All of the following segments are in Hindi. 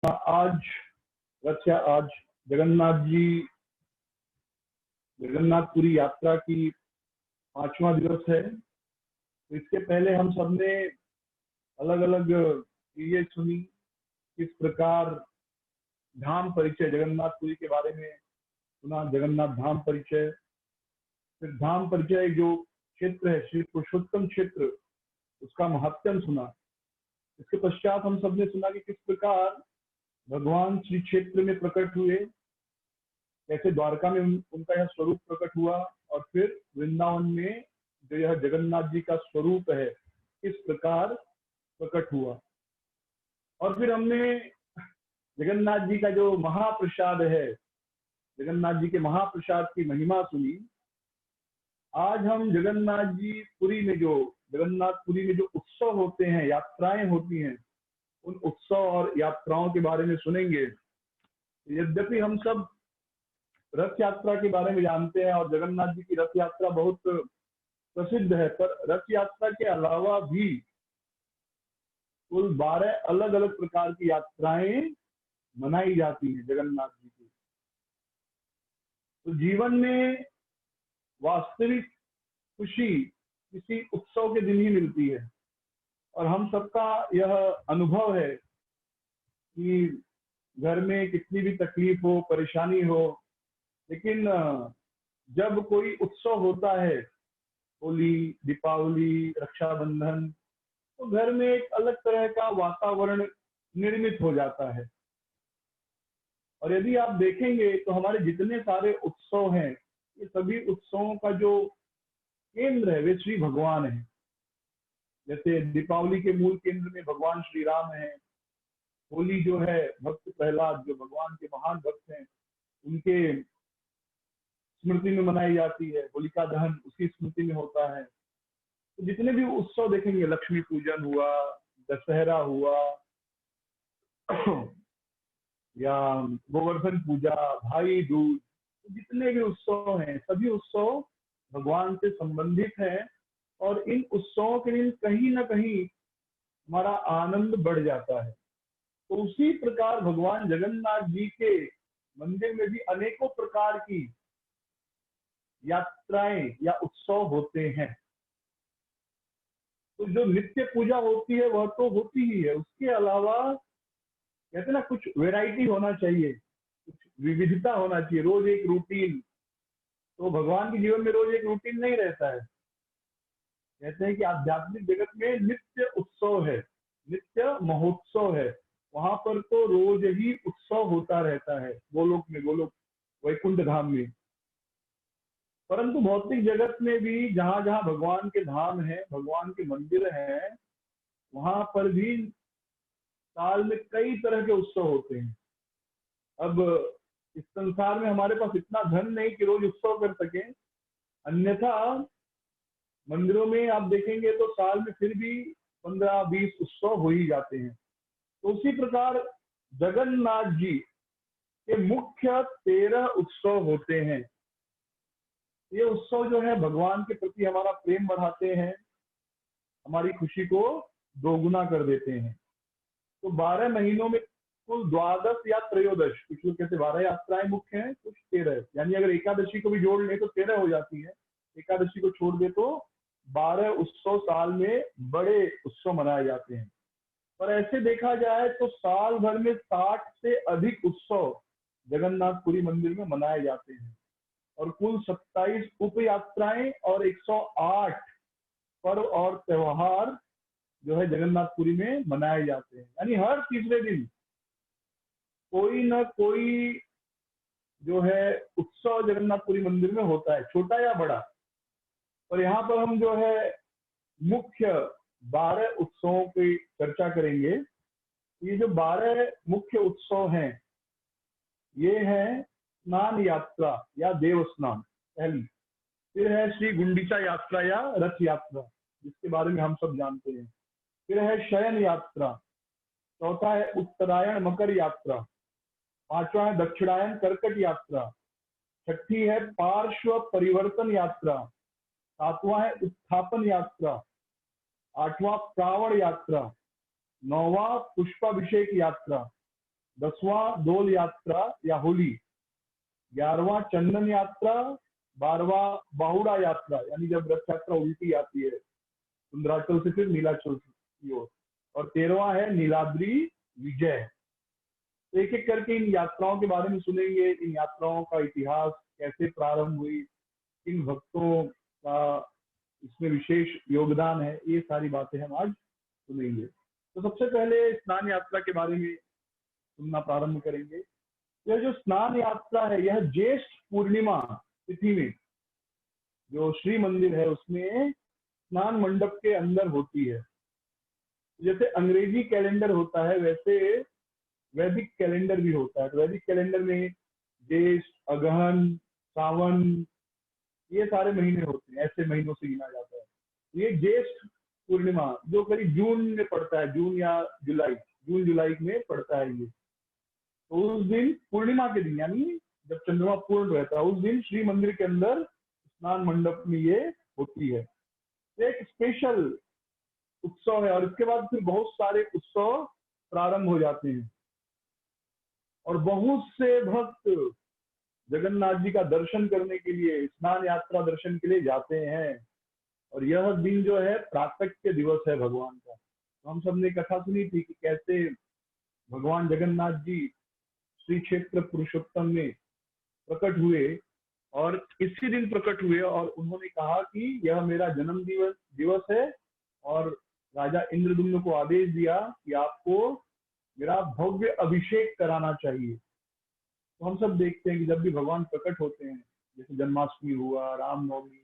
आज आज जगन्नाथ जी जगन्नाथपुरी यात्रा की 5वां दिवस है। तो इसके पहले हम सबने अलग अलग चीजें सुनी, किस प्रकार धाम परिचय जगन्नाथपुरी के बारे में सुना, जगन्नाथ धाम परिचय, फिर धाम परिचय जो क्षेत्र है श्री पुरुषोत्तम क्षेत्र, उसका महत्व सुना। इसके पश्चात हम सबने सुना कि किस प्रकार भगवान श्री क्षेत्र में प्रकट हुए, कैसे द्वारका में उनका यह स्वरूप प्रकट हुआ, और फिर वृंदावन में जो यह जगन्नाथ जी का स्वरूप है किस प्रकार प्रकट हुआ। और फिर हमने जगन्नाथ जी का जो महाप्रसाद है, जगन्नाथ जी के महाप्रसाद की महिमा सुनी। आज हम जगन्नाथपुरी में जो उत्सव होते हैं, यात्राएं होती हैं, उन उत्सव और यात्राओं के बारे में सुनेंगे। यद्यपि हम सब रथ यात्रा के बारे में जानते हैं और जगन्नाथ जी की रथ यात्रा बहुत प्रसिद्ध है, पर रथ यात्रा के अलावा भी कुल 12 अलग अलग प्रकार की यात्राएं मनाई जाती हैं जगन्नाथ जी की। तो जीवन में वास्तविक खुशी किसी उत्सव के दिन ही मिलती है, और हम सबका यह अनुभव है कि घर में कितनी भी तकलीफ हो, परेशानी हो, लेकिन जब कोई उत्सव होता है, होली, दीपावली, रक्षाबंधन, तो घर में एक अलग तरह का वातावरण निर्मित हो जाता है। और यदि आप देखेंगे तो हमारे जितने सारे उत्सव हैं, ये सभी उत्सवों का जो केंद्र है वे श्री भगवान है। जैसे दीपावली के मूल केंद्र में भगवान श्री राम है। होली जो है भक्त प्रहलाद, जो भगवान के महान भक्त हैं, उनके स्मृति में मनाई जाती है। होलिका दहन उसकी स्मृति में होता है। तो जितने भी उत्सव देखेंगे, लक्ष्मी पूजन हुआ, दशहरा हुआ या गोवर्धन पूजा, भाई दूज, तो जितने भी उत्सव हैं, सभी उत्सव भगवान से संबंधित हैं। और इन उत्सवों के दिन कहीं ना कहीं हमारा आनंद बढ़ जाता है। तो उसी प्रकार भगवान जगन्नाथ जी के मंदिर में भी अनेकों प्रकार की यात्राएं या उत्सव होते हैं। तो जो नित्य पूजा होती है वह तो होती ही है, उसके अलावा कहते ना कुछ वैरायटी होना चाहिए, कुछ विविधता होना चाहिए। रोज एक रूटीन, तो भगवान के जीवन में रोज एक रूटीन नहीं रहता है। कहते हैं कि आध्यात्मिक जगत में नित्य उत्सव है, नित्य महोत्सव है। वहां पर तो रोज ही उत्सव होता रहता है, गोलोक वैकुंठ धाम में। परंतु भौतिक जगत में भी जहां जहां भगवान के धाम है, भगवान के मंदिर हैं, वहां पर भी साल में कई तरह के उत्सव होते हैं। अब इस संसार में हमारे पास इतना धन नहीं कि रोज उत्सव कर सके, अन्यथा मंदिरों में आप देखेंगे तो साल में फिर भी 15-20 उत्सव हो ही जाते हैं। तो उसी प्रकार जगन्नाथ जी के मुख्य 13 उत्सव होते हैं। ये उत्सव जो है भगवान के प्रति हमारा प्रेम बढ़ाते हैं, हमारी खुशी को दोगुना कर देते हैं। तो 12 महीनों में कुल 12 या 13, कुछ लोग कहते 12 यात्राएं मुख्य हैं, कुछ 13, यानी अगर एकादशी को भी जोड़ ले तो 13 हो जाती है। एकादशी को छोड़ दे तो 12 उत्सव साल में बड़े उत्सव मनाए जाते हैं। पर ऐसे देखा जाए तो साल भर में 60 से अधिक उत्सव जगन्नाथपुरी मंदिर में मनाए जाते हैं, और कुल 27 उप यात्राएं और 108 पर्व और त्योहार जो है जगन्नाथपुरी में मनाए जाते हैं। यानी हर तीसरे दिन कोई ना कोई जो है उत्सव जगन्नाथपुरी मंदिर में होता है, छोटा या बड़ा। और यहाँ पर हम जो है मुख्य 12 उत्सवों की चर्चा करेंगे। ये जो 12 मुख्य उत्सव हैं, ये है स्नान यात्रा या देव स्नान पहली, फिर है श्री गुंडीचा यात्रा या रथ यात्रा, जिसके बारे में हम सब जानते हैं, फिर है शयन यात्रा, चौथा है उत्तरायण मकर यात्रा, पांचवा है दक्षिणायन कर्कट यात्रा, छठी है पार्श्व परिवर्तन यात्रा, सातवां है उत्थापन यात्रा, आठवां प्रावण यात्रा, नौवां पुष्पाभिषेक यात्रा, 10वां डोल यात्रा या होली, 11वां चंदन यात्रा, 12वां बाहुड़ा यात्रा यानी जब रथ यात्रा उल्टी आती है सुंदराचल से फिर नीलाचल की ओर, और 13वां है नीलाद्री विजय। तो एक एक करके इन यात्राओं के बारे में सुनेंगे, इन यात्राओं का इतिहास कैसे प्रारंभ हुई, किन भक्तों का इसमें विशेष योगदान है, ये सारी बातें हम आज सुनेंगे। तो सबसे पहले स्नान यात्रा के बारे में सुनना प्रारंभ करेंगे। यह जो स्नान यात्रा है यह ज्येष्ठ पूर्णिमा तिथि में जो श्री मंदिर है उसमें स्नान मंडप के अंदर होती है। जैसे अंग्रेजी कैलेंडर होता है वैसे वैदिक कैलेंडर भी होता है। तो वैदिक कैलेंडर में ज्येष्ठ, अगहन, सावन, ये सारे महीने होते हैं, ऐसे महीनों से गिना जाता है। ये ज्येष्ठ पूर्णिमा जो करीब जून में पड़ता है, जून या जुलाई, जून जुलाई में पड़ता है ये। तो उस दिन पूर्णिमा के दिन यानी जब चंद्रमा पूर्ण रहता है उस दिन श्री मंदिर के अंदर स्नान मंडप में ये होती है। एक स्पेशल उत्सव है और इसके बाद फिर बहुत सारे उत्सव प्रारंभ हो जाते हैं और बहुत से भक्त जगन्नाथ जी का दर्शन करने के लिए, स्नान यात्रा दर्शन के लिए जाते हैं। और यह दिन जो है प्राकट्य दिवस है भगवान का। तो हम सबने कथा सुनी थी कि कैसे भगवान जगन्नाथ जी श्री क्षेत्र पुरुषोत्तम में प्रकट हुए और इसी दिन प्रकट हुए और उन्होंने कहा कि यह मेरा जन्म दिवस है और राजा इंद्रदुम्न को आदेश दिया कि आपको मेरा भव्य अभिषेक कराना चाहिए। तो हम सब देखते हैं कि जब भी भगवान प्रकट होते हैं, जैसे जन्माष्टमी हुआ, रामनवमी,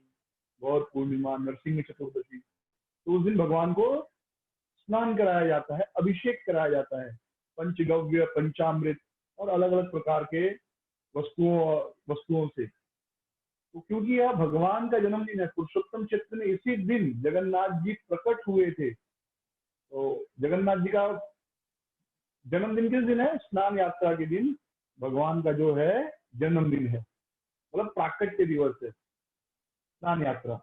गौर पूर्णिमा, नरसिंह चतुर्दशी, तो उस दिन भगवान को स्नान कराया जाता है, अभिषेक कराया जाता है पंचगव्य, पंचामृत और अलग अलग प्रकार के वस्तुओं से। तो क्योंकि यह भगवान का जन्मदिन है, पुरुषोत्तम चैत्र में इसी दिन जगन्नाथ जी प्रकट हुए थे। तो जगन्नाथ जी का जन्मदिन किस दिन है? स्नान यात्रा के दिन भगवान का जो है जन्मदिन है, मतलब प्राकट्य दिवस है स्नान यात्रा।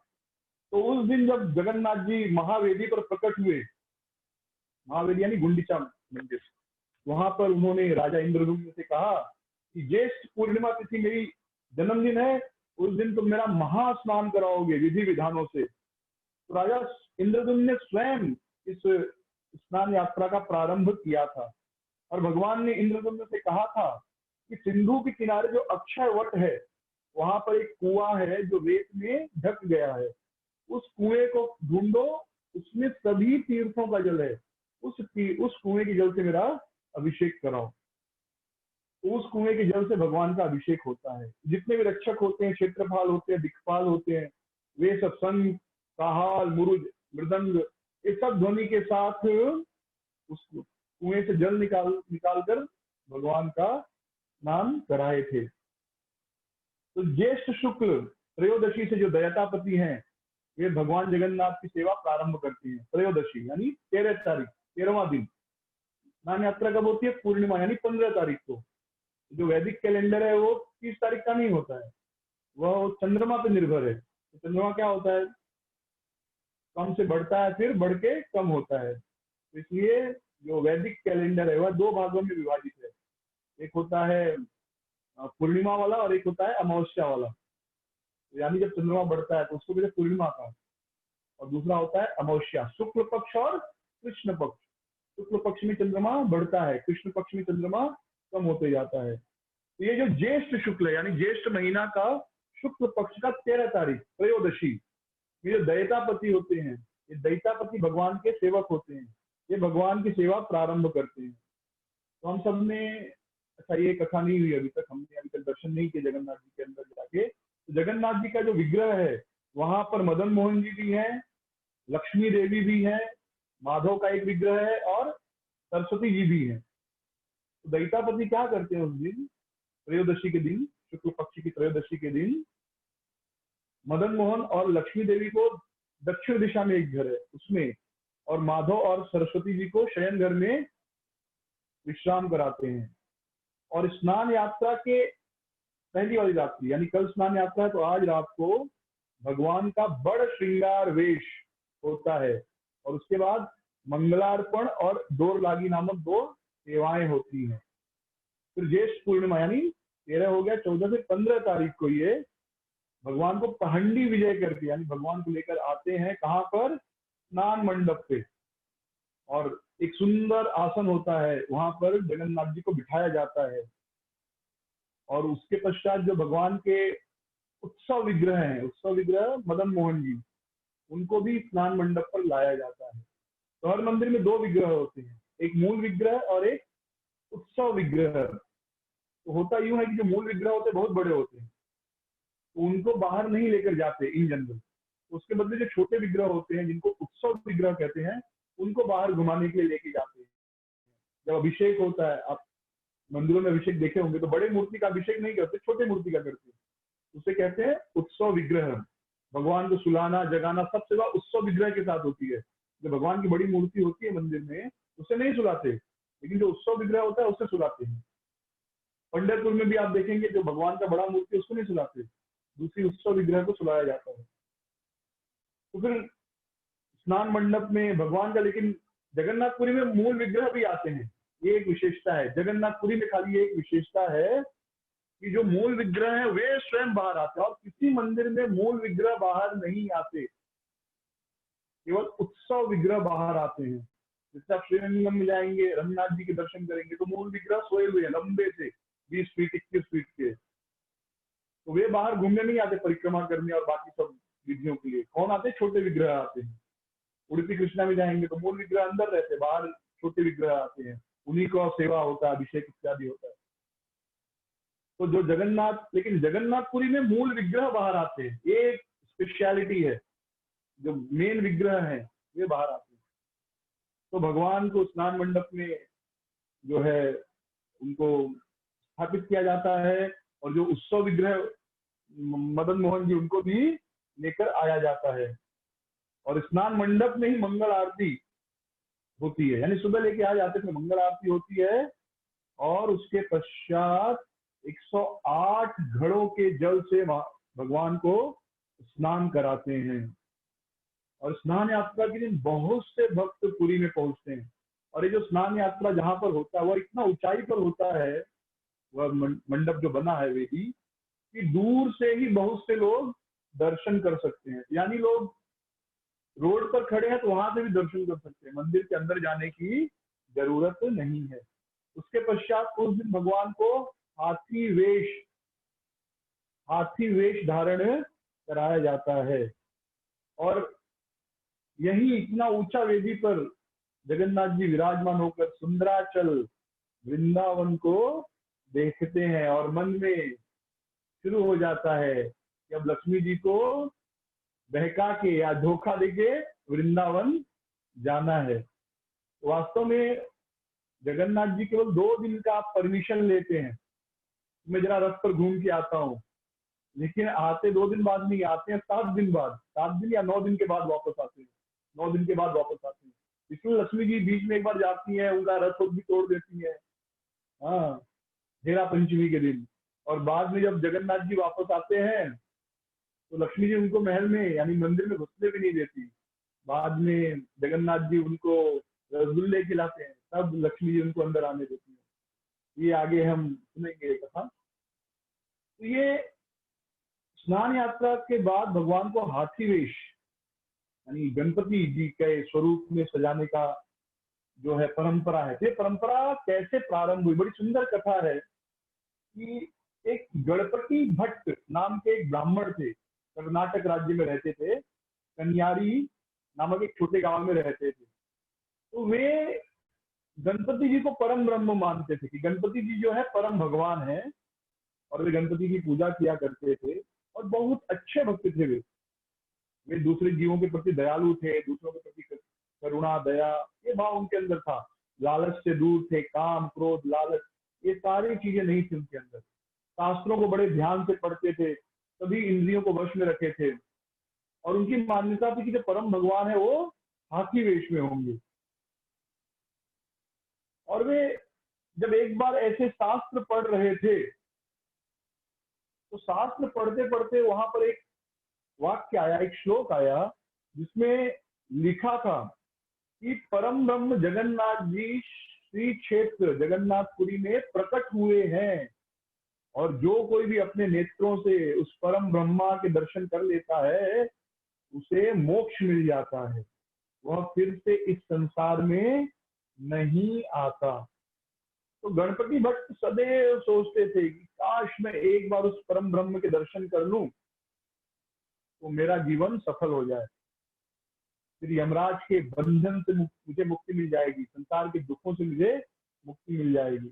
तो उस दिन जब जगन्नाथ जी महावेदी पर प्रकट हुए, महावेदी यानी गुंडीचा मंदिर, वहां पर उन्होंने राजा इंद्रदुम्न से कहा कि ज्येष्ठ पूर्णिमा तिथि मेरी जन्मदिन है, उस दिन तुम मेरा महास्नान कराओगे विधि विधानों से। तो राजा इंद्रदुम्न ने स्वयं इस स्नान यात्रा का प्रारंभ किया था और भगवान ने इंद्रदुम्न से कहा था कि सिंधु के किनारे जो अक्षय वट है वहां पर एक कुआं है जो रेत में ढक गया है, उस कुएं को ढूंढो, उसमें सभी तीर्थों का जल है, उस कुएं के जल से मेरा अभिषेक कराओ। तो उस कुएं के जल से भगवान का अभिषेक होता है। जितने भी रक्षक होते हैं, क्षेत्रपाल होते हैं, दिक्पाल होते हैं, वे सब संग, काहाल, मुरुज, मृदंग, ये सब ध्वनि के साथ उस कुएं से जल निकाल कर भगवान का स्नान कराए थे। तो ज्येष्ठ शुक्ल त्रयोदशी से जो दयतापति हैं वे भगवान जगन्नाथ की सेवा प्रारंभ करते हैं। त्रयोदशी यानी 13 तारीख, 13वां दिन। स्नान यात्रा कब होती है? पूर्णिमा यानी 15 तारीख को। जो वैदिक कैलेंडर है वो 30 तारीख का नहीं होता है, वह चंद्रमा पे निर्भर है। तो चंद्रमा क्या होता है, कम से बढ़ता है फिर बढ़ के कम होता है। तो इसलिए जो वैदिक कैलेंडर है वह दो भागों में विभाजित है, एक होता है पूर्णिमा वाला और एक होता है अमावस्या वाला। तो यानी जब चंद्रमा बढ़ता है तो उसको कहते हैं पूर्णिमा का, और दूसरा होता है अमावस्या, शुक्ल पक्ष और कृष्ण पक्ष। शुक्ल पक्ष में चंद्रमा बढ़ता है, कृष्ण पक्ष में चंद्रमा कम होते जाता है। तो ये जो ज्येष्ठ शुक्ल है यानी ज्येष्ठ महीना का शुक्ल पक्ष का 13 तारीख त्रयोदशी, ये जो दैतापति होते हैं, ये दैतापति भगवान के सेवक होते हैं, ये भगवान की सेवा प्रारंभ करते हैं। तो हम सब ने, अच्छा ये कथा नहीं हुई अभी तक, हमने अभी तक दर्शन नहीं किए जगन्नाथ जी के अंदर जाके। तो जगन्नाथ जी का जो विग्रह है वहां पर मदन मोहन जी भी हैं, लक्ष्मी देवी भी है, माधव का एक विग्रह है और सरस्वती जी भी है। तो दैतापति क्या करते हैं उस दिन, त्रयोदशी के दिन, शुक्ल पक्ष की त्रयोदशी के दिन, मदन मोहन और लक्ष्मी देवी को दक्षिण दिशा में एक घर है उसमें, और माधव और सरस्वती जी को शयन घर में विश्राम कराते हैं। और स्नान यात्रा के पहली वाली रात्रि यानी कल स्नान यात्रा है, तो आज रात को भगवान का बड़ श्रृंगार वेश होता है और उसके बाद मंगलार्पण और डोर लागी नामक दो सेवाएं होती हैं। फिर ज्येष्ठ पूर्णिमा यानी 13 हो गया, 14 से 15 तारीख को ये भगवान को पहंडी विजय करके, यानी भगवान को लेकर आते हैं कहाँ पर, स्नान मंडप पे। और एक सुंदर आसन होता है, वहां पर जगन्नाथ जी को बिठाया जाता है। और उसके पश्चात जो भगवान के उत्सव विग्रह हैं, उत्सव विग्रह मदन मोहन जी, उनको भी स्नान मंडप पर लाया जाता है। तो हर मंदिर में दो विग्रह होते हैं, एक मूल विग्रह और एक उत्सव विग्रह। तो होता यूं है कि जो मूल विग्रह होते हैं बहुत बड़े होते हैं, तो उनको बाहर नहीं लेकर जाते इन जनरल। उसके बदले जो छोटे विग्रह होते हैं, जिनको उत्सव विग्रह कहते हैं, उनको बाहर घुमाने के लिए लेके जाते हैं। जब अभिषेक होता है, आप मंदिरों में अभिषेक देखे होंगे, तो बड़े मूर्ति का अभिषेक नहीं करते, छोटे मूर्ति का करते हैं। उसे कहते हैं उत्सव विग्रह। भगवान को सुलाना जगाना सब सेवा उत्सव विग्रह के साथ होती है। जो भगवान की बड़ी मूर्ति होती है मंदिर में, उसे नहीं सुलाते, लेकिन जो उत्सव विग्रह होता है उसे सुलाते हैं। पंढरपुर में भी आप देखेंगे, जो भगवान का बड़ा मूर्ति उसको नहीं सुलाते, दूसरी उत्सव विग्रह को सुलाया जाता है। तो फिर स्नान मंडप में भगवान का, लेकिन जगन्नाथपुरी में मूल विग्रह भी आते हैं। ये एक विशेषता है जगन्नाथपुरी में, खाली एक विशेषता है कि जो मूल विग्रह है वे स्वयं बाहर आते हैं, और किसी मंदिर में मूल विग्रह बाहर नहीं आते, केवल उत्सव विग्रह बाहर आते हैं। जैसे आप श्रीरंगम में जाएंगे, रंगनाथ जी के दर्शन करेंगे, तो मूल विग्रह सोए हुए हैं लंबे से 20 फीट 21 फीट के, तो वे बाहर घूमने नहीं आते परिक्रमा करने और बाकी सब विधियों के लिए। कौन आते हैं? छोटे विग्रह आते हैं। उड़पी कृष्णा में जाएंगे तो मूल विग्रह अंदर रहते, बाहर छोटे विग्रह आते हैं, उन्हीं को सेवा होता है, अभिषेक इत्यादि होता है। तो जो जगन्नाथ, लेकिन जगन्नाथपुरी में मूल विग्रह बाहर आते हैं, ये एक स्पेशलिटी है, जो मेन विग्रह है वे बाहर आते हैं। तो भगवान को स्नान मंडप में जो है उनको स्थापित किया जाता है, और जो उत्सव विग्रह मदन मोहन जी, उनको भी लेकर आया जाता है। और स्नान मंडप में ही मंगल आरती होती है, यानी सुबह लेके आ जाते थे, मंगल आरती होती है। और उसके पश्चात 108 घड़ों के जल से भगवान को स्नान कराते हैं। और स्नान यात्रा के दिन बहुत से भक्त पुरी में पहुंचते हैं। और ये जो स्नान यात्रा जहां पर होता है, वह इतना ऊंचाई पर होता है, वह मंडप जो बना है वे भी, कि दूर से ही बहुत से लोग दर्शन कर सकते हैं। यानी लोग रोड पर खड़े हैं तो वहां से भी दर्शन कर सकते हैं, मंदिर के अंदर जाने की जरूरत नहीं है। उसके पश्चात उस दिन भगवान को हाथी वेश धारण कराया जाता है। और यही इतना ऊंचा वेदी पर जगन्नाथ जी विराजमान होकर सुंदराचल वृंदावन को देखते हैं, और मन में शुरू हो जाता है कि अब लक्ष्मी जी को बहका के या धोखा देके वृंदावन जाना है। वास्तव में जगन्नाथ जी केवल 2 दिन का आप परमिशन लेते हैं, मैं जरा रथ पर घूम के आता हूँ, लेकिन आते 2 दिन बाद नहीं, आते हैं 7 दिन बाद, 7 दिन या 9 दिन के बाद वापस आते हैं, 9 दिन के बाद वापस आते हैं। इसलिए लक्ष्मी जी बीच में एक बार जाती है, उनका रथ भी तोड़ देती है, हाँ, हेरा पंचमी के दिन। और बाद में जब जगन्नाथ जी वापस आते हैं, तो लक्ष्मी जी उनको महल में यानी मंदिर में घुसने भी नहीं देती। बाद में जगन्नाथ जी उनको रसगुल्ले खिलाते हैं, तब लक्ष्मी जी उनको अंदर आने देती है। ये आगे हम सुनेंगे ये कथा। तो ये स्नान यात्रा के बाद भगवान को हाथी वेश यानी गणपति जी के स्वरूप में सजाने का जो है परंपरा है। ये परंपरा कैसे प्रारंभ हुई? बड़ी सुंदर कथा है कि एक गणपति भट्ट नाम के एक ब्राह्मण थे, कर्नाटक राज्य में रहते थे, कन्यारी नामक एक छोटे गांव में रहते थे। तो वे गणपति जी को परम ब्रह्म मानते थे, कि गणपति जी जो है परम भगवान है, और वे गणपति की पूजा किया करते थे, और बहुत अच्छे भक्त थे वे दूसरे जीवों के प्रति दयालु थे, दूसरों के प्रति करुणा दया ये भाव उनके अंदर था। लालच से दूर थे, काम क्रोध लालच ये सारी चीजें नहीं थी उनके अंदर। शास्त्रों को बड़े ध्यान से पढ़ते थे, सभी इंद्रियों को वश में रखे थे, और उनकी मान्यता थी कि जो परम भगवान है वो हाथी वेश में होंगे। और वे जब एक बार ऐसे शास्त्र पढ़ रहे थे, तो शास्त्र पढ़ते पढ़ते वहां पर एक वाक्य आया, एक श्लोक आया, जिसमें लिखा था कि परम ब्रह्म जगन्नाथ जी श्री क्षेत्र जगन्नाथपुरी में प्रकट हुए हैं। और जो कोई भी अपने नेत्रों से उस परम ब्रह्मा के दर्शन कर लेता है उसे मोक्ष मिल जाता है, वह फिर से इस संसार में नहीं आता। तो गणपति भट्ट सदैव सोचते थे कि काश मैं एक बार उस परम ब्रह्म के दर्शन कर लूं तो मेरा जीवन सफल हो जाए, फिर यमराज के बंधन से मुझे मुक्ति मिल जाएगी, संसार के दुखों से मुझे मुक्ति मिल जाएगी।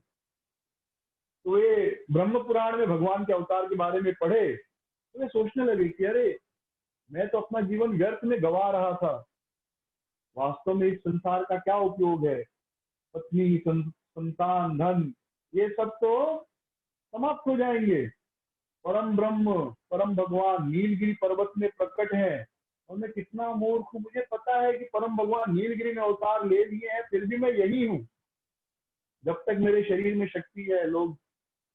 तो ये ब्रह्म पुराण में भगवान के अवतार के बारे में पढ़े तो वे सोचने लगे कि अरे मैं तो अपना जीवन व्यर्थ में गवा रहा था, वास्तव में इस संसार का क्या उपयोग है, पत्नी संतान धन ये सब तो समाप्त हो जाएंगे। परम ब्रह्म परम भगवान नीलगिरी पर्वत में प्रकट है और मैं कितना मूर्ख हूं, मुझे पता है कि परम भगवान नीलगिरी में अवतार ले लिए हैं, फिर भी मैं यही हूं। जब तक मेरे शरीर में शक्ति है लोग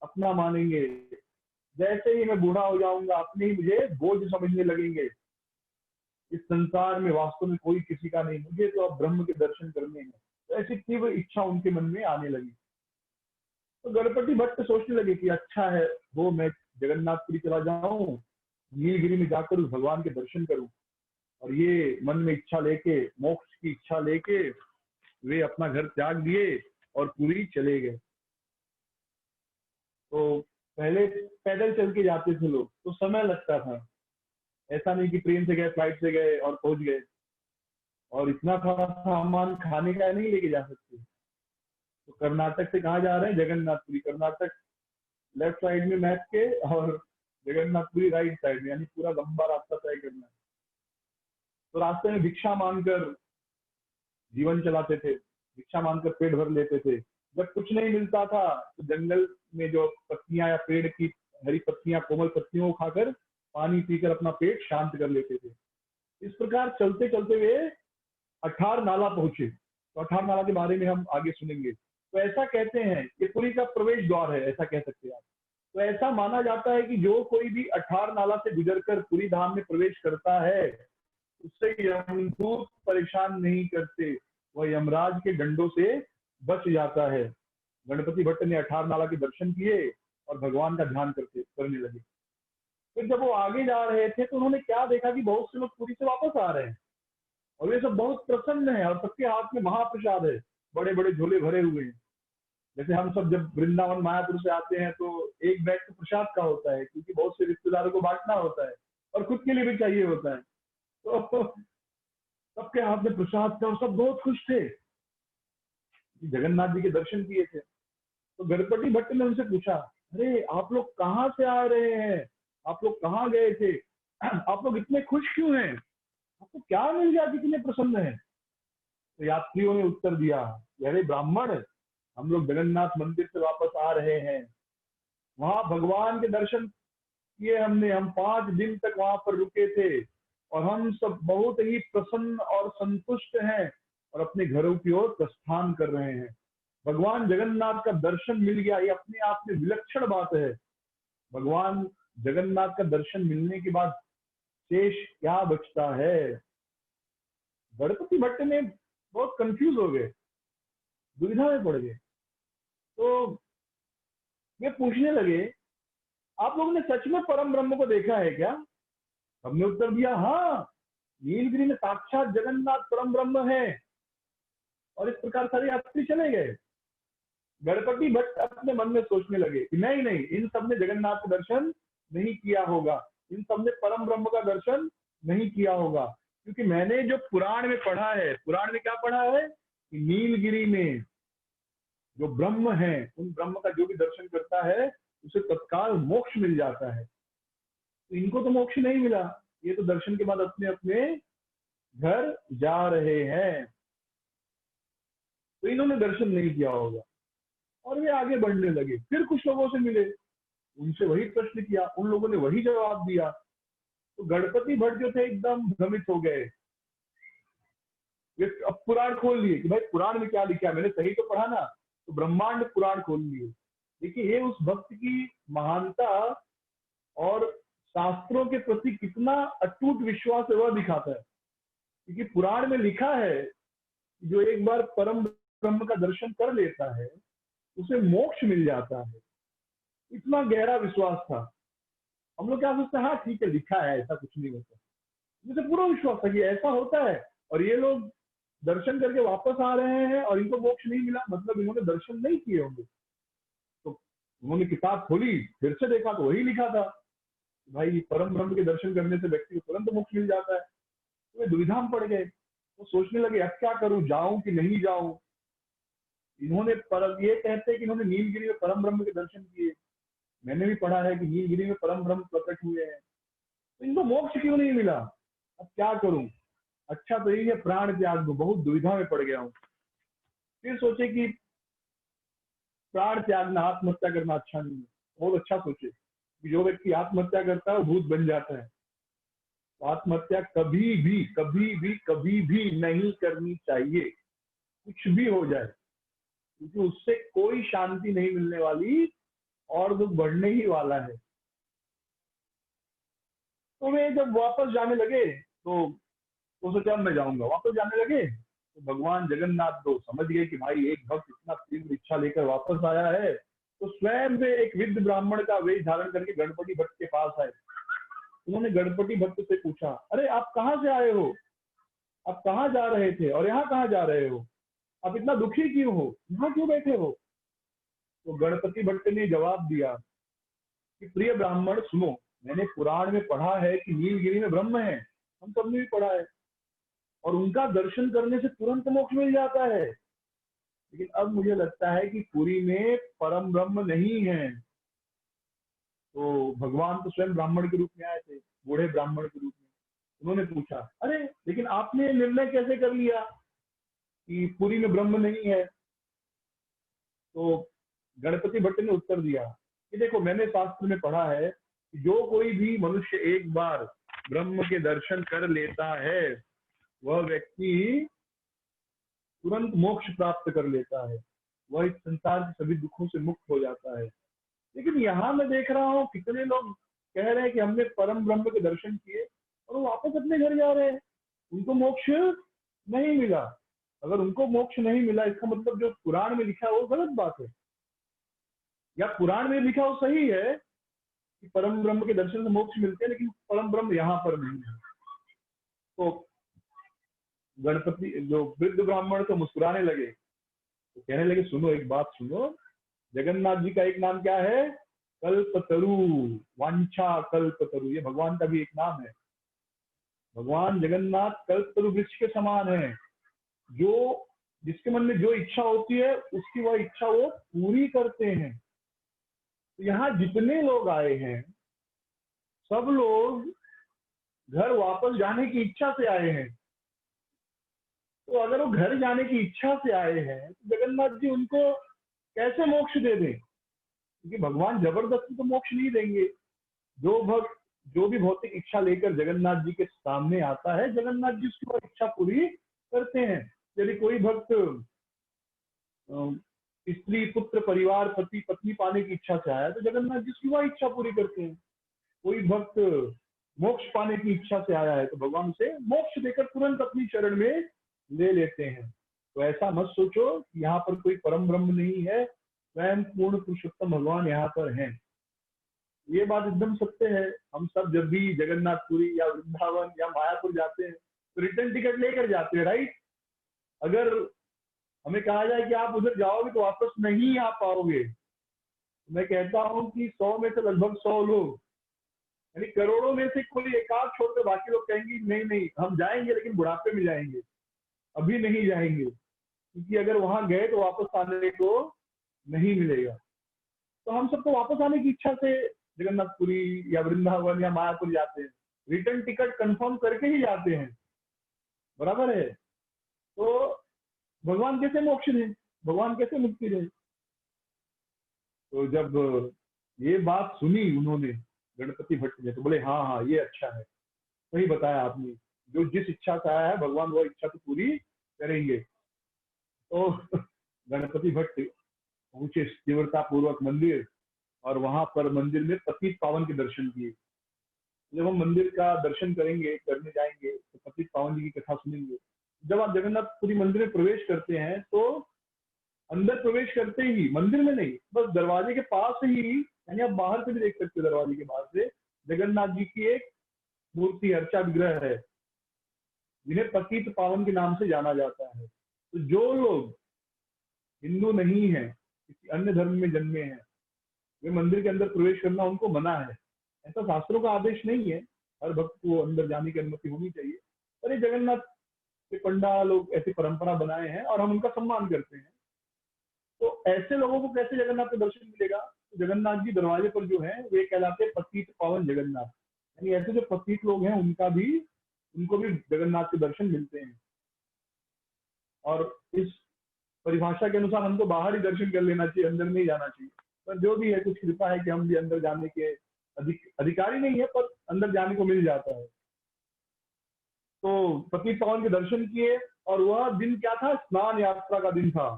अपना मानेंगे, जैसे ही मैं बूढ़ा हो जाऊंगा अपने ही मुझे बोझ समझने लगेंगे। इस संसार में वास्तव में कोई किसी का नहीं, मुझे तो अब ब्रह्म के दर्शन करने हैं। तो ऐसी तीव्र इच्छा उनके मन में आने लगी। तो गणपति भट्ट सोचने लगे कि अच्छा है वो मैं जगन्नाथपुरी चला जाऊं, नीलगिरी में जाकर उस भगवान के दर्शन करूं। और ये मन में इच्छा लेके, मोक्ष की इच्छा लेके वे अपना घर त्याग दिए और पुरी चले गए। तो पहले पैदल चल के जाते थे लोग तो समय लगता था, ऐसा नहीं कि ट्रेन से गए फ्लाइट से गए और पहुंच गए, और इतना सारा सामान खाने का नहीं लेके जा सकते। तो कर्नाटक से कहाँ जा रहे हैं, जगन्नाथपुरी। कर्नाटक लेफ्ट साइड में मैप के और जगन्नाथपुरी राइट साइड में, यानी पूरा लंबा रास्ता तय करना है। तो रास्ते में भिक्षा मांगकर जीवन चलाते थे, भिक्षा मांगकर पेट भर लेते थे। जब कुछ नहीं मिलता था तो जंगल में जो पत्तियां या पेड़ की हरी पत्तियां, कोमल पत्तियों को खाकर पानी पीकर अपना पेट शांत कर लेते थे। इस प्रकार चलते चलते वे अठार नाला पहुंचे। तो अठार नाला के बारे में हम आगे सुनेंगे। तो ऐसा कहते हैं ये पुरी का प्रवेश द्वार है, ऐसा कह सकते हैं आप। तो ऐसा माना जाता है कि जो कोई भी अठार नाला से गुजरकर पुरी धाम में प्रवेश करता है उससे यमदूत परेशान नहीं करते, वह यमराज के डंडों से बच जाता है। गणपति भट्ट ने अठार नाला के दर्शन किए और भगवान का ध्यान करने लगे। फिर जब वो आगे जा रहे थे तो उन्होंने क्या देखा कि बहुत से लोग पुरी से वापस आ रहे हैं और वे सब बहुत प्रसन्न हैं और सबके हाथ में महाप्रसाद है, बड़े बड़े झोले भरे हुए हैं। जैसे हम सब जब वृंदावन मायापुर से आते हैं तो एक बैग तो प्रसाद का होता है, क्योंकि बहुत से रिश्तेदारों को बांटना होता है और खुद के लिए भी चाहिए होता है। तो सबके हाथ में प्रसाद था और सब बहुत खुश थे, जगन्नाथ जी के दर्शन किए थे। तो गणपति भट्ट ने उनसे पूछा, अरे आप लोग कहाँ से आ रहे हैं, आप लोग कहाँ गए थे, आप लोग इतने खुश क्यों हैं, आपको क्या मिल गया, कितने प्रसन्न हैं। तो यात्रियों ने उत्तर दिया, अरे ब्राह्मण, हम लोग जगन्नाथ मंदिर से वापस आ रहे हैं, वहां भगवान के दर्शन किए हमने, हम 5 दिन तक वहां पर रुके थे और हम सब बहुत ही प्रसन्न और संतुष्ट हैं और अपने घरों की ओर प्रस्थान कर रहे हैं। भगवान जगन्नाथ का दर्शन मिल गया, ये अपने आप में विलक्षण बात है। भगवान जगन्नाथ का दर्शन मिलने के बाद शेष क्या बचता है। गणपति भट्ट ने बहुत कंफ्यूज हो गए, दुविधा में पड़ गए। तो वे पूछने लगे, आप लोगों ने सच में परम ब्रह्म को देखा है क्या? हमने उत्तर दिया, हाँ, नीलगिरी में साक्षात जगन्नाथ परम ब्रह्म है। और इस प्रकार सारे यात्री चले गए। गणपति भट्ट अपने मन में सोचने लगे कि नहीं नहीं, इन सब ने जगन्नाथ का दर्शन नहीं किया होगा, इन सब ने परम ब्रह्म का दर्शन नहीं किया होगा। क्योंकि मैंने जो पुराण में पढ़ा है, पुराण में क्या पढ़ा है कि नीलगिरी में जो ब्रह्म है, उन ब्रह्म का जो भी दर्शन करता है उसे तत्काल मोक्ष मिल जाता है। तो इनको तो मोक्ष नहीं मिला, ये तो दर्शन के बाद अपने अपने घर जा रहे हैं, तो इन्होंने दर्शन नहीं किया होगा। और वे आगे बढ़ने लगे। फिर कुछ लोगों से मिले, उनसे वही प्रश्न किया, उन लोगों ने वही जवाब दिया। तो गणपति भट्ट जो थे एकदम भ्रमित हो गए। वे अब पुराण खोल लिए कि भाई पुराण में क्या लिखा है, मैंने सही तो पढ़ा ना। तो ब्रह्मांड पुराण खोल लिए। देखिए ये उस भक्त की महानता और शास्त्रों के प्रति कितना अटूट विश्वास है वह दिखाता है। क्योंकि पुराण में लिखा है जो एक बार परम ब्रह्म का दर्शन कर लेता है उसे मोक्ष मिल जाता है। इतना गहरा विश्वास था। हम लोग क्या सोचते हैं, हाँ ठीक है लिखा है, ऐसा कुछ नहीं होता। मुझे पूरा विश्वास था कि ऐसा होता है। और ये लोग दर्शन करके वापस आ रहे हैं और इनको मोक्ष नहीं मिला, मतलब इन्होंने दर्शन नहीं किए होंगे। तो उन्होंने किताब खोली, फिर से देखा तो वही लिखा था, भाई परम ब्रह्म के दर्शन करने से व्यक्ति को तुरंत मोक्ष मिल जाता है। तो वे दुविधा में पड़ गए। वो सोचने लगे अब क्या करूं, जाऊं कि नहीं जाऊं। इन्होंने परम, ये कहते हैं कि इन्होंने नीलगिरी में परम ब्रह्म के दर्शन किए। मैंने भी पढ़ा है कि नीलगिरी में परम ब्रह्म प्रकट हुए हैं, तो इनको मोक्ष क्यों नहीं मिला। अब क्या करूं, अच्छा तो यही है प्राण त्याग दो। बहुत दुविधा में पड़ गया हूँ। फिर सोचे कि प्राण त्यागना, आत्महत्या करना अच्छा नहीं है। बहुत अच्छा सोचे कि जो व्यक्ति आत्महत्या करता है वो भूत बन जाता है। तो आत्महत्या कभी भी कभी भी कभी भी नहीं करनी चाहिए, कुछ भी हो जाए, क्योंकि उससे कोई शांति नहीं मिलने वाली और दुख बढ़ने ही वाला है। तो वे जब वापस जाने लगे तो वो सोचा अब मैं जाऊंगा। वापस जाने लगे तो भगवान जगन्नाथ तो समझ गए कि भाई एक भक्त इतना तीव्र इच्छा लेकर वापस आया है। तो स्वयं वे एक विद्ध ब्राह्मण का वेश धारण करके गणपति भट्ट के पास आए। उन्होंने गणपति भट्ट से पूछा, अरे आप कहाँ से आए हो, आप कहाँ जा रहे थे और यहाँ कहाँ जा रहे हो, आप इतना दुखी क्यों हो, यहाँ क्यों बैठे हो। तो गणपति भट्ट ने जवाब दिया कि प्रिय ब्राह्मण सुनो, मैंने पुराण में पढ़ा है कि नीलगिरी में ब्रह्म है, हम सबने भी पढ़ा है, और उनका दर्शन करने से तुरंत मोक्ष मिल जाता है। लेकिन अब मुझे लगता है कि पुरी में परम ब्रह्म नहीं है। तो भगवान तो स्वयं ब्राह्मण के रूप में आए थे, बूढ़े ब्राह्मण के रूप में। उन्होंने पूछा, अरे लेकिन आपने निर्णय कैसे कर लिया कि पुरी में ब्रह्म नहीं है। तो गणपति भट्ट ने उत्तर दिया कि देखो, मैंने शास्त्र में पढ़ा है कि जो कोई भी मनुष्य एक बार ब्रह्म के दर्शन कर लेता है वह व्यक्ति तुरंत मोक्ष प्राप्त कर लेता है, वह इस संसार के सभी दुखों से मुक्त हो जाता है। लेकिन यहाँ मैं देख रहा हूँ कितने लोग कह रहे हैं कि हमने परम ब्रह्म के दर्शन किए और वो वापस अपने घर जा रहे हैं, उनको मोक्ष नहीं मिला। अगर उनको मोक्ष नहीं मिला इसका मतलब जो पुराण में लिखा है वो गलत बात है, या पुराण में लिखा वो सही है कि परम ब्रह्म के दर्शन से मोक्ष मिलते हैं, लेकिन परम ब्रह्म यहाँ पर नहीं है। तो गणपति जो वृद्ध ब्राह्मण तो मुस्कुराने लगे, तो कहने लगे सुनो एक बात सुनो, जगन्नाथ जी का एक नाम क्या है, कल्पतरु, वांछा कल्पतरु, ये भगवान का भी एक नाम है। भगवान जगन्नाथ कल्पतरु वृक्ष के समान है, जो जिसके मन में जो इच्छा होती है उसकी वह इच्छा वो पूरी करते हैं। तो यहाँ जितने लोग आए हैं सब लोग घर वापस जाने की इच्छा से आए हैं। तो अगर वो घर जाने की इच्छा से आए हैं तो जगन्नाथ जी उनको कैसे मोक्ष दे दें, क्योंकि भगवान जबरदस्ती तो मोक्ष नहीं देंगे। जो भक्त जो भी भौतिक इच्छा लेकर जगन्नाथ जी के सामने आता है, जगन्नाथ जी उसकी वह इच्छा पूरी करते हैं। यदि कोई भक्त स्त्री पुत्र परिवार पति पत्नी पाने की इच्छा से आया तो जगन्नाथ जी उसकी वह इच्छा पूरी करते हैं। कोई भक्त मोक्ष पाने की इच्छा से आया है तो भगवान उसे मोक्ष देकर तुरंत अपनी चरण में ले लेते हैं। तो ऐसा मत सोचो कि यहाँ पर कोई परम ब्रह्म नहीं है, स्वयं पूर्ण पुरुषोत्तम भगवान यहाँ पर हैं। ये बात एकदम सत्य है। हम सब जब भी जगन्नाथपुरी या वृंदावन या मायापुर जाते हैं तो रिटर्न टिकट लेकर जाते हैं, राइट। अगर हमें कहा जाए कि आप उधर जाओगे तो वापस नहीं आ पाओगे, तो मैं कहता हूँ कि 100 में से लगभग 100 लोग, यानी करोड़ों में से कोई एक आध छोड़कर बाकी लोग कहेंगे नहीं नहीं हम जाएंगे लेकिन बुढ़ापे में जाएंगे, अभी नहीं जाएंगे, क्योंकि अगर वहां गए तो वापस आने को नहीं मिलेगा। तो हम सबको वापस आने की इच्छा से जगन्नाथपुरी या वृंदावन या मायापुर जाते हैं, रिटर्न टिकट कंफर्म करके ही जाते हैं, बराबर है। तो भगवान कैसे मोक्ष दे, भगवान कैसे मुक्ति दे। तो जब ये बात सुनी उन्होंने, गणपति भट्ट ने, तो बोले हाँ हाँ ये अच्छा है, सही बताया आपने, जो जिस इच्छा से आया है भगवान वो इच्छा तो पूरी करेंगे। तो गणपति भट्ट पहुंचे तीव्रता पूर्वक मंदिर, और वहां पर मंदिर में पतित पावन के दर्शन किए। जब हम मंदिर का दर्शन करेंगे, करने जाएंगे, तो पतित पावन जी की कथा सुनेंगे। जब आप जगन्नाथपुरी मंदिर में प्रवेश करते हैं तो अंदर प्रवेश करते ही, मंदिर में नहीं, बस दरवाजे के पास ही, यानी आप बाहर से भी देख सकते हो, दरवाजे के बाहर से जगन्नाथ जी की एक मूर्ति, अर्चा विग्रह है, जिन्हें पतित पावन के नाम से जाना जाता है। तो जो लोग हिंदू नहीं है, किसी अन्य धर्म में जन्मे हैं, वे मंदिर के अंदर प्रवेश करना उनको मना है। ऐसा शास्त्रों का आदेश नहीं है, हर भक्त को अंदर जाने की अनुमति होनी चाहिए, पर ये जगन्नाथ के पंडा लोग ऐसी परंपरा बनाए हैं और हम उनका सम्मान करते हैं। तो ऐसे लोगों को कैसे जगन्नाथ का दर्शन मिलेगा? तो जगन्नाथ जी दरवाजे पर जो है वे कहलाते हैं पतित पावन जगन्नाथ, यानी ऐसे जो पतित लोग हैं उनको भी जगन्नाथ के दर्शन मिलते हैं। और इस परिभाषा के अनुसार हमको बाहर ही दर्शन कर लेना चाहिए, अंदर नहीं जाना चाहिए। पर जो भी है, कुछ कृपा है कि हम भी अंदर जाने के अधिकारी नहीं है, पर अंदर जाने को मिल जाता है। तो पतित पावन के दर्शन किए, और वह दिन क्या था? स्नान यात्रा का दिन था।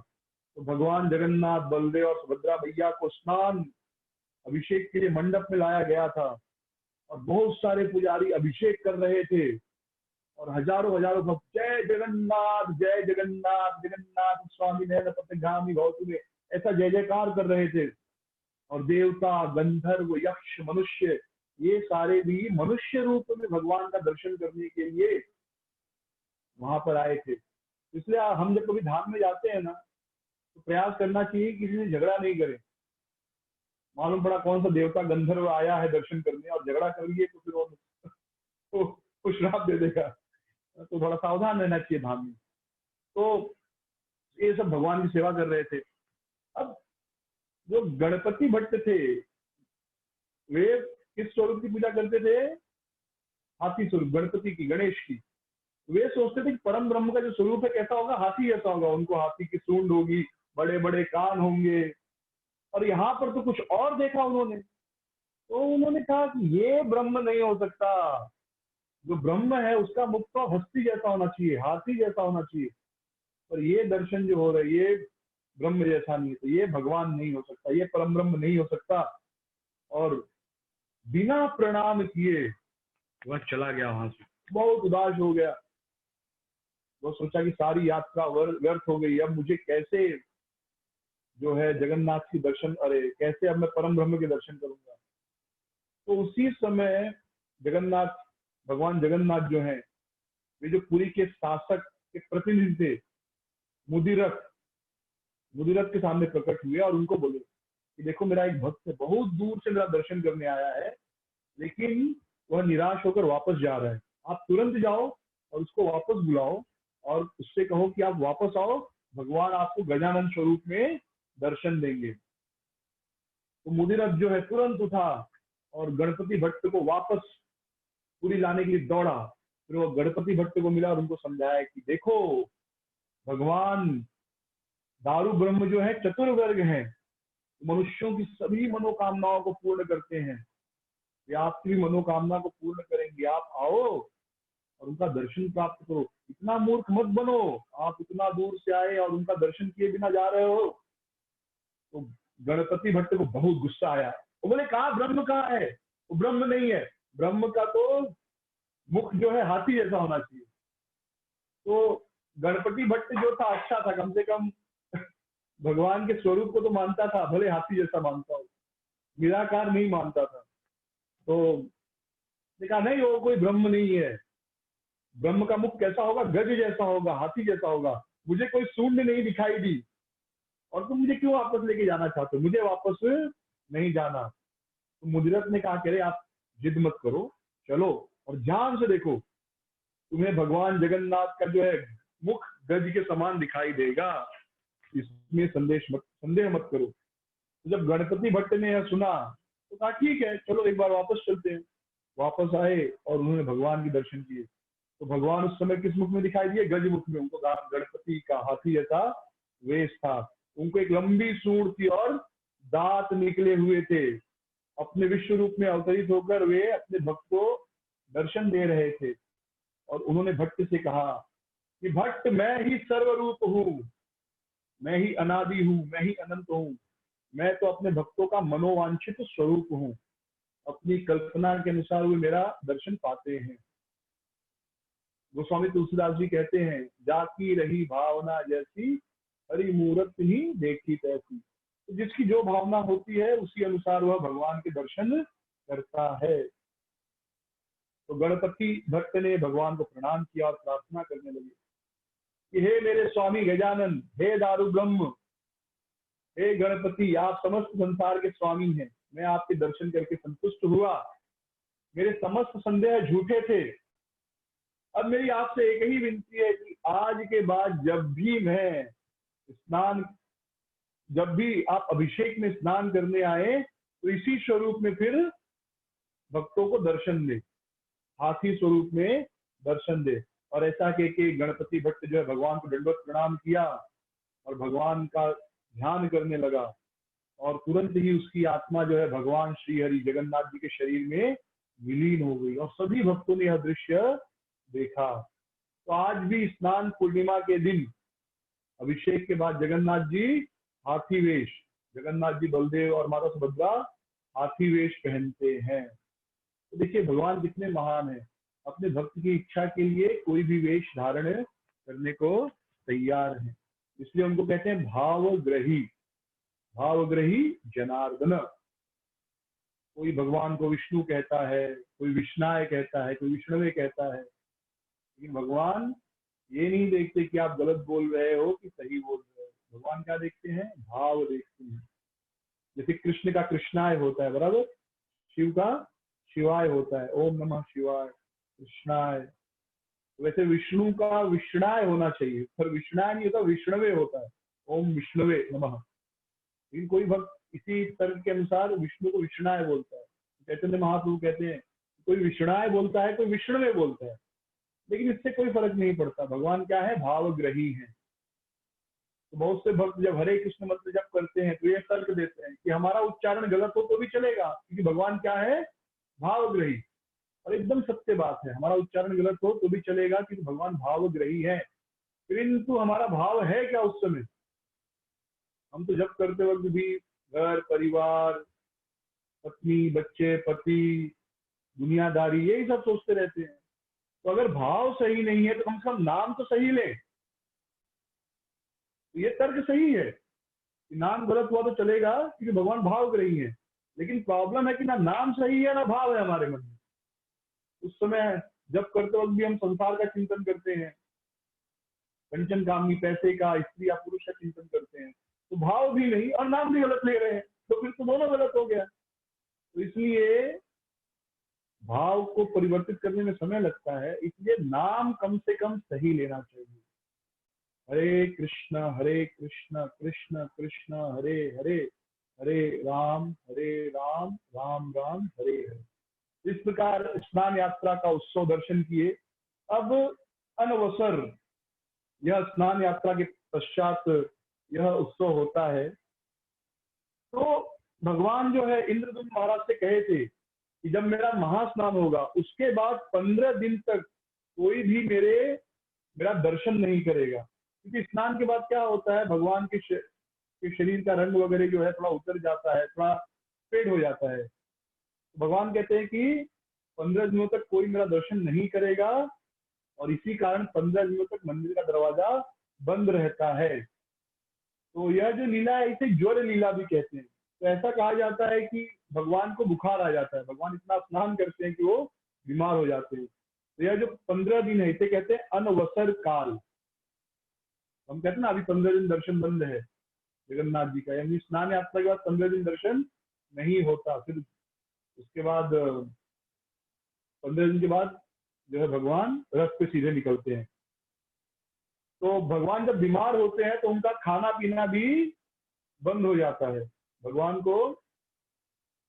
तो भगवान जगन्नाथ, बलदेव और सुभद्रा मैया को स्नान अभिषेक के लिए मंडप में लाया गया था, और बहुत सारे पुजारी अभिषेक कर रहे थे, और हजारों हजारों भक्त जय जगन्नाथ, जय जगन्नाथ, जगन्नाथ स्वामी नयन पथगामी भवतुमे, ऐसा जय जयकार कर रहे थे। और देवता, गंधर्व, यक्ष, मनुष्य, ये सारे भी मनुष्य रूप में भगवान का दर्शन करने के लिए वहां पर आए थे। इसलिए हम जब कभी धाम में जाते हैं ना, तो प्रयास करना चाहिए किसी से झगड़ा नहीं करें। मालूम पड़ा कौन सा देवता गंधर्व आया है दर्शन करने और झगड़ा कर लिए, तो फिर वो श्राप दे देगा। तो थोड़ा सावधान रहना चाहिए धाम में। तो ये सब भगवान की सेवा कर रहे थे। अब जो गणपति भट्ट थे, वे किस स्वरूप की पूजा करते थे? हाथी स्वरूप, गणपति की, गणेश की। वे सोचते थे कि परम ब्रह्म का जो स्वरूप है कैसा होगा? हाथी जैसा होगा। उनको हाथी की सूंड होगी, बड़े बड़े कान होंगे। और यहाँ पर तो कुछ और देखा उन्होंने। तो उन्होंने कहा कि ये ब्रह्म नहीं हो सकता। जो ब्रह्म है उसका मुख तो हस्ती जैसा होना चाहिए, हाथी जैसा होना चाहिए। पर ये दर्शन जो हो रहा है, ये ब्रह्म जैसा नहीं है, तो ये भगवान नहीं हो सकता, ये परम ब्रह्म नहीं हो सकता। और बिना प्रणाम किए वह चला गया वहां से, बहुत उदास हो गया। वो सोचा कि सारी यात्रा व्यर्थ हो गई, अब मुझे कैसे जो है जगन्नाथ की दर्शन, अरे कैसे अब मैं परम ब्रह्म के दर्शन करूंगा। तो उसी समय जगन्नाथ, भगवान जगन्नाथ जो है, वे जो पुरी के शासक के प्रतिनिधि थे, मुदिरथ, मुदिरथ के सामने प्रकट हुए और उनको बोले कि देखो मेरा एक भक्त है, बहुत दूर से मेरा दर्शन करने आया है, लेकिन वह निराश होकर वापस जा रहा है। आप तुरंत जाओ और उसको वापस बुलाओ और उससे कहो कि आप वापस आओ, भगवान आपको गजानन स्वरूप में दर्शन देंगे। तो मुदिरथ जो है तुरंत उठा और गणपति भट्ट को वापस पुरी लाने के लिए दौड़ा। फिर वो गणपति भट्ट को मिला और उनको समझाया कि देखो भगवान दारू ब्रह्म जो है चतुर्वर्ग है, मनुष्यों की सभी मनोकामनाओं को पूर्ण करते हैं, वे आपकी भी मनोकामना को पूर्ण करेंगे। आप आओ और उनका दर्शन प्राप्त करो। इतना मूर्ख मत बनो, आप इतना दूर से आए और उनका दर्शन किए बिना जा रहे हो। तो गणपति भट्ट को बहुत गुस्सा आया। वो बोले कहा ब्रह्म कहाँ है? वो ब्रह्म नहीं है, ब्रह्म का तो मुख जो है हाथी जैसा होना चाहिए। तो गणपति भट्ट जो था अच्छा था, कम से कम भगवान के स्वरूप को तो मानता था, भले हाथी जैसा मानता हो, निराकार नहीं मानता था। तो देखा नहीं, वो कोई ब्रह्म नहीं है। ब्रह्म का मुख कैसा होगा? गज जैसा होगा, हाथी जैसा होगा। मुझे कोई सूंड नहीं दिखाई दी, और तुम मुझे क्यों वापस लेके जाना चाहते हो? मुझे वापस नहीं जाना। तो मुदिरथ ने कहा कि अरे आप जिद मत करो, चलो और ध्यान से देखो, तुम्हें भगवान जगन्नाथ का जो है मुख गज के समान दिखाई देगा, इसमें संदेह मत करो। तो जब गणपति भट्ट ने यह सुना तो कहा ठीक है, चलो एक बार वापस चलते हैं। वापस आए और उन्होंने भगवान के दर्शन किए। तो भगवान उस समय किस मुख में दिखाई दिए? गज मुख में। उनको गणपति का हाथी जैसा वेश था। उनको एक लंबी सूंड थी और दांत निकले हुए थे। अपने विश्व रूप में अवतरित होकर वे अपने भक्त को दर्शन दे रहे थे। और उन्होंने भट्ट से कहा कि भट्ट मैं ही सर्वरूप हूँ, मैं ही अनादि हूँ, मैं ही अनंत हूँ, मैं तो अपने भक्तों का मनोवांछित स्वरूप हूँ। अपनी कल्पना के अनुसार वे मेरा दर्शन पाते हैं। गोस्वामी तुलसीदास जी कहते हैं, जाकी रही भावना जैसी हरि मूरत ही देखी तैसी। तो जिसकी जो भावना होती है उसी अनुसार वह भगवान के दर्शन करता है। तो गणपति भक्त ने भगवान को प्रणाम किया और प्रार्थना करने लगे कि हे मेरे स्वामी गजानन, हे दारू ब्रह्म, हे गणपति, आप समस्त संसार के स्वामी हैं। मैं आपके दर्शन करके संतुष्ट हुआ, मेरे समस्त संदेह झूठे थे। अब मेरी आपसे एक ही विनती है कि आज के बाद जब भी आप अभिषेक में स्नान करने आए तो इसी स्वरूप में फिर भक्तों को दर्शन दे, हाथी स्वरूप में दर्शन दे। और ऐसा कह के गणपति भक्त जो है भगवान को दंडवत प्रणाम किया और भगवान का ध्यान करने लगा, और तुरंत ही उसकी आत्मा जो है भगवान श्री हरि जगन्नाथ जी के शरीर में विलीन हो गई। और सभी भक्तों ने यह दृश्य देखा। तो आज भी स्नान पूर्णिमा के दिन अभिषेक के बाद जगन्नाथ जी हाथी वेश, जगन्नाथ जी बलदेव और माता सुभद्रा हाथी वेश पहनते हैं। तो देखिए भगवान कितने महान है, अपने भक्त की इच्छा के लिए कोई भी वेश धारण करने को तैयार है। इसलिए उनको कहते हैं भावग्रही, भावग्रही जनार्दन। कोई भगवान को विष्णु कहता है, कोई विष्णाय कहता है, कोई विष्णवे कहता है, लेकिन भगवान ये नहीं देखते कि आप गलत बोल रहे हो कि सही बोल रहे हो। भगवान क्या देखते हैं? भाव देखते हैं। जैसे कृष्ण का कृष्णाय होता है, बराबर, शिव का शिवाय होता है, ओम नमः शिवाय, कृष्णाय। वैसे विष्णु का विष्णाय होना चाहिए, पर विष्णाय नहीं होता, विष्णवे होता है, ओम विष्णवे नमः। लेकिन कोई भक्त इसी तर्क के अनुसार विष्णु को विष्णाय बोलता है। चैतन्य महाप्रभु कहते हैं कोई विष्णाय बोलता है, कोई विष्णवे बोलता है, लेकिन इससे कोई फर्क नहीं पड़ता। भगवान क्या है? भावग्रही है। तो बहुत से भक्त जब हरे कृष्ण मंत्र जप करते हैं तो ये तर्क देते हैं कि हमारा उच्चारण गलत हो तो भी चलेगा, क्योंकि भगवान क्या है? भावग्रही। और एकदम सत्य बात है, हमारा उच्चारण गलत हो तो भी चलेगा क्योंकि भगवान भावग्रही है। किंतु हमारा भाव है क्या उस समय? हम तो जप करते वक्त भी घर परिवार, पत्नी बच्चे, पति, दुनियादारी, यही सब सोचते रहते हैं। तो अगर भाव सही नहीं है तो कम से कम नाम तो सही ले। तो ये तर्क सही है कि नाम गलत हुआ तो चलेगा क्योंकि भगवान भावग्रही है। लेकिन प्रॉब्लम है कि ना नाम सही है ना भाव है हमारे मन में। उस समय जब करते वक्त भी हम संसार का चिंतन करते हैं, कंचन कामनी, पैसे का, स्त्री या पुरुष का चिंतन करते हैं, तो भाव भी नहीं और नाम भी गलत ले रहे हैं, तो फिर तो दोनों गलत हो गया। तो इसलिए भाव को परिवर्तित करने में समय लगता है, इसलिए नाम कम से कम सही लेना चाहिए। हरे कृष्ण कृष्ण कृष्ण हरे हरे, हरे राम राम राम हरे हरे। इस प्रकार स्नान यात्रा का उत्सव दर्शन किए। अब अनवसर, यह स्नान यात्रा के पश्चात यह उत्सव होता है। तो भगवान जो है इंद्रदुम्न महाराज से कहे थे कि जब मेरा महास्नान होगा उसके बाद 15 दिन तक कोई भी मेरा दर्शन नहीं करेगा। क्योंकि स्नान के बाद क्या होता है, भगवान के शरीर का रंग वगैरह जो है थोड़ा उतर जाता है, थोड़ा फेड हो जाता है। तो भगवान कहते हैं कि 15 दिनों तक कोई मेरा दर्शन नहीं करेगा, और इसी कारण 15 दिनों तक मंदिर का दरवाजा बंद रहता है। तो यह जो लीला है इसे ज्वर लीला भी कहते हैं। तो ऐसा कहा जाता है कि भगवान को बुखार आ जाता है, भगवान इतना स्नान करते हैं कि वो बीमार हो जाते हैं। तो यह जो 15 दिन है इसे कहते हैं अनवसर काल। हम कहते हैं ना अभी 15 दिन दर्शन बंद है जगन्नाथ जी का, यानी स्नान यात्रा के बाद 15 दिन दर्शन नहीं होता। फिर उसके बाद 15 दिन के बाद जो है भगवान रथ पे सीधे निकलते हैं। तो भगवान जब बीमार होते हैं तो उनका खाना पीना भी बंद हो जाता है। भगवान को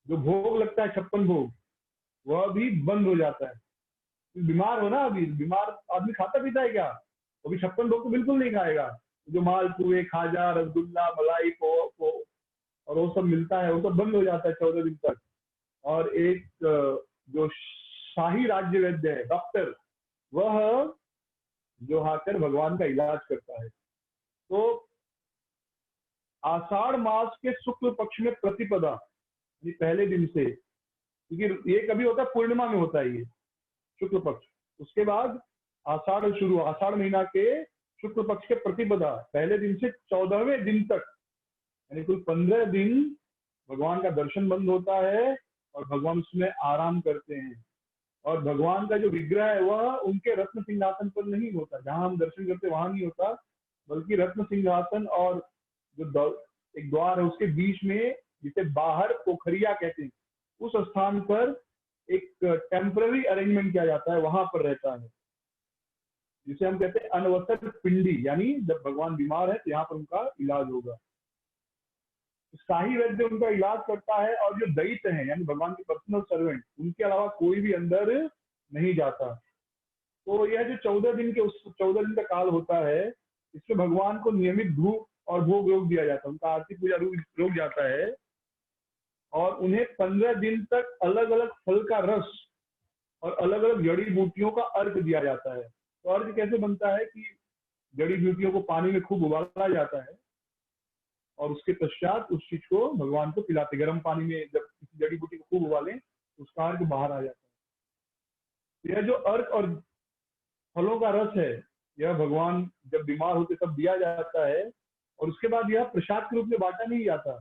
जो भोग लगता है 56 भोग, वह भी बंद हो जाता है। बीमार हो ना, अभी बीमार आदमी खाता पीता है क्या? अभी 56 भोग तो बिल्कुल नहीं खाएगा। जो मालपुए, खाजा, रसगुल्ला, मलाई, पो और वो सब मिलता है वो सब बंद हो जाता है 14 दिन तक। और एक जो शाही राज्य वैद्य है, डॉक्टर, वह जो आकर भगवान का इलाज करता है। तो आषाढ़ मास के शुक्ल पक्ष में प्रतिपदा, ये पहले दिन से, क्योंकि ये कभी होता है पूर्णिमा में होता है ये शुक्ल पक्ष, उसके बाद आषाढ़ शुरू, आषाढ़ महीना के शुक्ल पक्ष के प्रतिपदा पहले दिन से 14वें दिन तक, यानी कुल 15 दिन भगवान का दर्शन बंद होता है और भगवान उसमें आराम करते हैं। और भगवान का जो विग्रह है वह उनके रत्न सिंहासन पर नहीं होता, जहां हम दर्शन करते वहां नहीं होता, बल्कि रत्न सिंहासन और जो एक द्वार है उसके बीच में, जिसे बाहर पोखरिया कहते हैं, उस स्थान पर एक टेम्पररी अरेंजमेंट किया जाता है, वहां पर रहता है, जिसे हम कहते हैं अनवसर पिंडी, यानी जब भगवान बीमार है तो यहाँ पर उनका इलाज होगा। शाही वैद्य उनका इलाज करता है, और जो दैत्य हैं यानी भगवान के पर्सनल सर्वेंट, उनके अलावा कोई भी अंदर नहीं जाता। तो यह जो 14 दिन के, उस 14 दिन का काल होता है, इसमें भगवान को नियमित धूप और भोग रोक दिया जाता है, उनका आरती पूजा रोक जाता है, और उन्हें 15 दिन तक अलग अलग फल का रस और अलग अलग जड़ी बूटियों का अर्घ दिया जाता है। तो अर्घ कैसे बनता है कि जड़ी बूटियों को पानी में खूब उबाला जाता है, और उसके पश्चात उस चीज को भगवान को पिलाते, गर्म पानी में जब किसी जड़ी बूटी को खूब उबालें तो उसका अर्घ बाहर आ जाता है। यह जो अर्घ और फलों का रस है, यह भगवान जब बीमार होते तब दिया जाता है, और उसके बाद यह प्रसाद के रूप में बांटा नहीं जाता,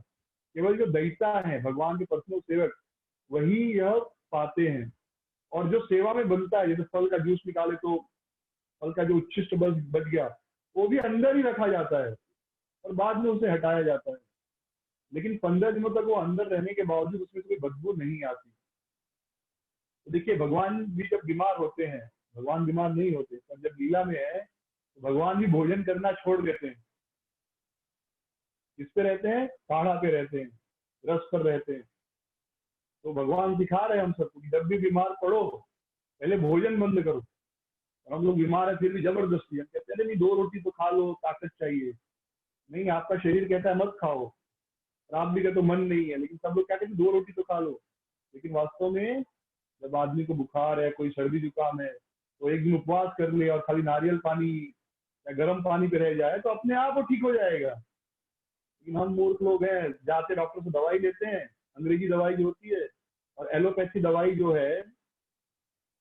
केवल जो दैत्य है भगवान के पर्सनल सेवक वही यह पाते हैं। और जो सेवा में बनता है, जैसे फल का जूस निकाले तो फल का जो उच्छिष्ट बच गया, वो भी अंदर ही रखा जाता है और बाद में उसे हटाया जाता है, लेकिन 15 दिनों तक वो अंदर रहने के बावजूद उसमें कोई बदबू नहीं आती। तो देखिए, भगवान भी जब बीमार होते हैं, भगवान बीमार नहीं होते, पर जब लीला में है तो भगवान भी भोजन करना छोड़ देते हैं। किस पे रहते हैं? काढ़ा पे रहते हैं, रस पर रहते हैं। तो भगवान सिखा रहे हैं हम सबको कि जब भी बीमार पड़ो पहले भोजन बंद करो। और हम लोग बीमार है फिर भी जबरदस्ती हम कहते हैं नहीं, 2 रोटी तो खा लो, ताकत चाहिए। नहीं, आपका शरीर कहता है मत खाओ, और आप भी कहते हो मन नहीं है, लेकिन सब लोग कहते हैं 2 रोटी तो खा लो। लेकिन वास्तव में जब आदमी को बुखार है, कोई सर्दी जुकाम है, तो एक दिन उपवास कर ले और खाली नारियल पानी या गर्म पानी पे रह जाए तो अपने आप वो ठीक हो जाएगा। लेकिन हम मूर्ख लोग हैं, जाते डॉक्टर से दवाई लेते हैं, अंग्रेजी दवाई जो होती है, और एलोपैथी दवाई जो है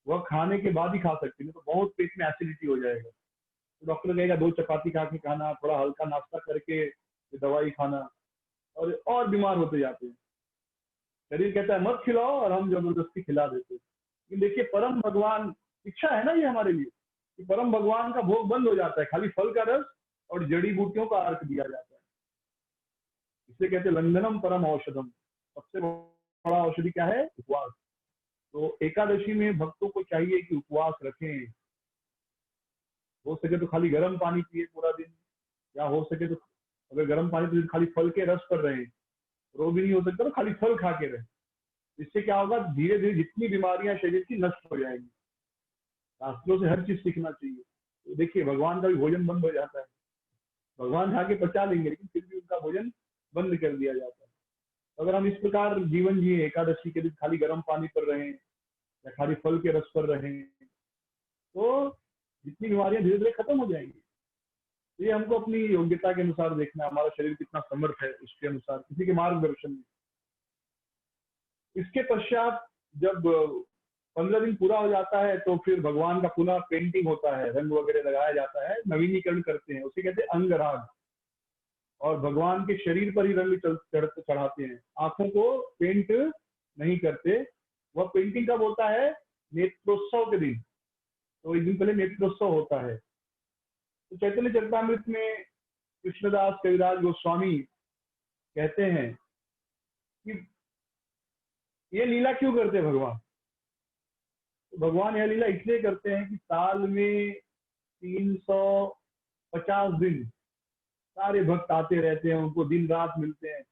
वह खाने के बाद ही खा सकते हैं, तो बहुत पेट में एसिडिटी हो जाएगा। तो डॉक्टर कहेगा 2 चपाती खा के खाना, थोड़ा हल्का नाश्ता करके दवाई खाना, और बीमार होते जाते हैं। शरीर कहता है मत खिलाओ और हम जबरदस्ती खिला देते हैं। लेकिन देखिए, परम भगवान, शिक्षा है ना ये हमारे लिए, कि परम भगवान का भोग बंद हो जाता है, खाली फल का रस और जड़ी बूटियों का अर्घ दिया जाता है। इसलिए कहते हैं लंघनम परम औषधम, सबसे बड़ा औषधि क्या है? उपवास। तो एकादशी में भक्तों को चाहिए कि उपवास रखें, हो सके तो खाली गर्म पानी पिए पूरा दिन, या हो सके तो अगर गर्म पानी पिए खाली फल के रस पर रहें, रोग भी नहीं हो सकता तो खाली फल खा के रहें। इससे क्या होगा, धीरे धीरे जितनी बीमारियां शरीर की नष्ट हो जाएंगी। शास्त्रों से हर चीज सीखना चाहिए। तो देखिए, भगवान का भी भोजन बंद हो जाता है, भगवान खा के पचा लेंगे लेकिन फिर भी उनका भोजन बंद कर दिया जाता है। अगर हम इस प्रकार जीवन जिए, एकादशी के दिन खाली गर्म पानी पर रहें या खाली फल के रस पर रहें, तो जितनी बीमारियां धीरे धीरे खत्म हो जाएंगी। तो ये हमको अपनी योग्यता के अनुसार देखना है, हमारा शरीर कितना समर्थ है उसके अनुसार, किसी के मार्गदर्शन में। इसके पश्चात जब 15 दिन पूरा हो जाता है तो फिर भगवान का पुनः पेंटिंग होता है, रंग वगैरह लगाया जाता है, नवीनीकरण करते हैं, उसे कहते हैं अंगराग। और भगवान के शरीर पर ही रंग चढ़ाते हैं, आंखों को पेंट नहीं करते। वह पेंटिंग कब होता है? नेत्रोत्सव के दिन। तो एक दिन पहले नेत्रोत्सव होता है। तो चैतन्य चरितामृत में कृष्णदास कविराज गोस्वामी कहते हैं कि ये लीला क्यों करते हैं भगवान? तो भगवान यह लीला इसलिए करते हैं कि साल में 350 दिन सारे भक्त आते रहते हैं, उनको दिन रात मिलते हैं।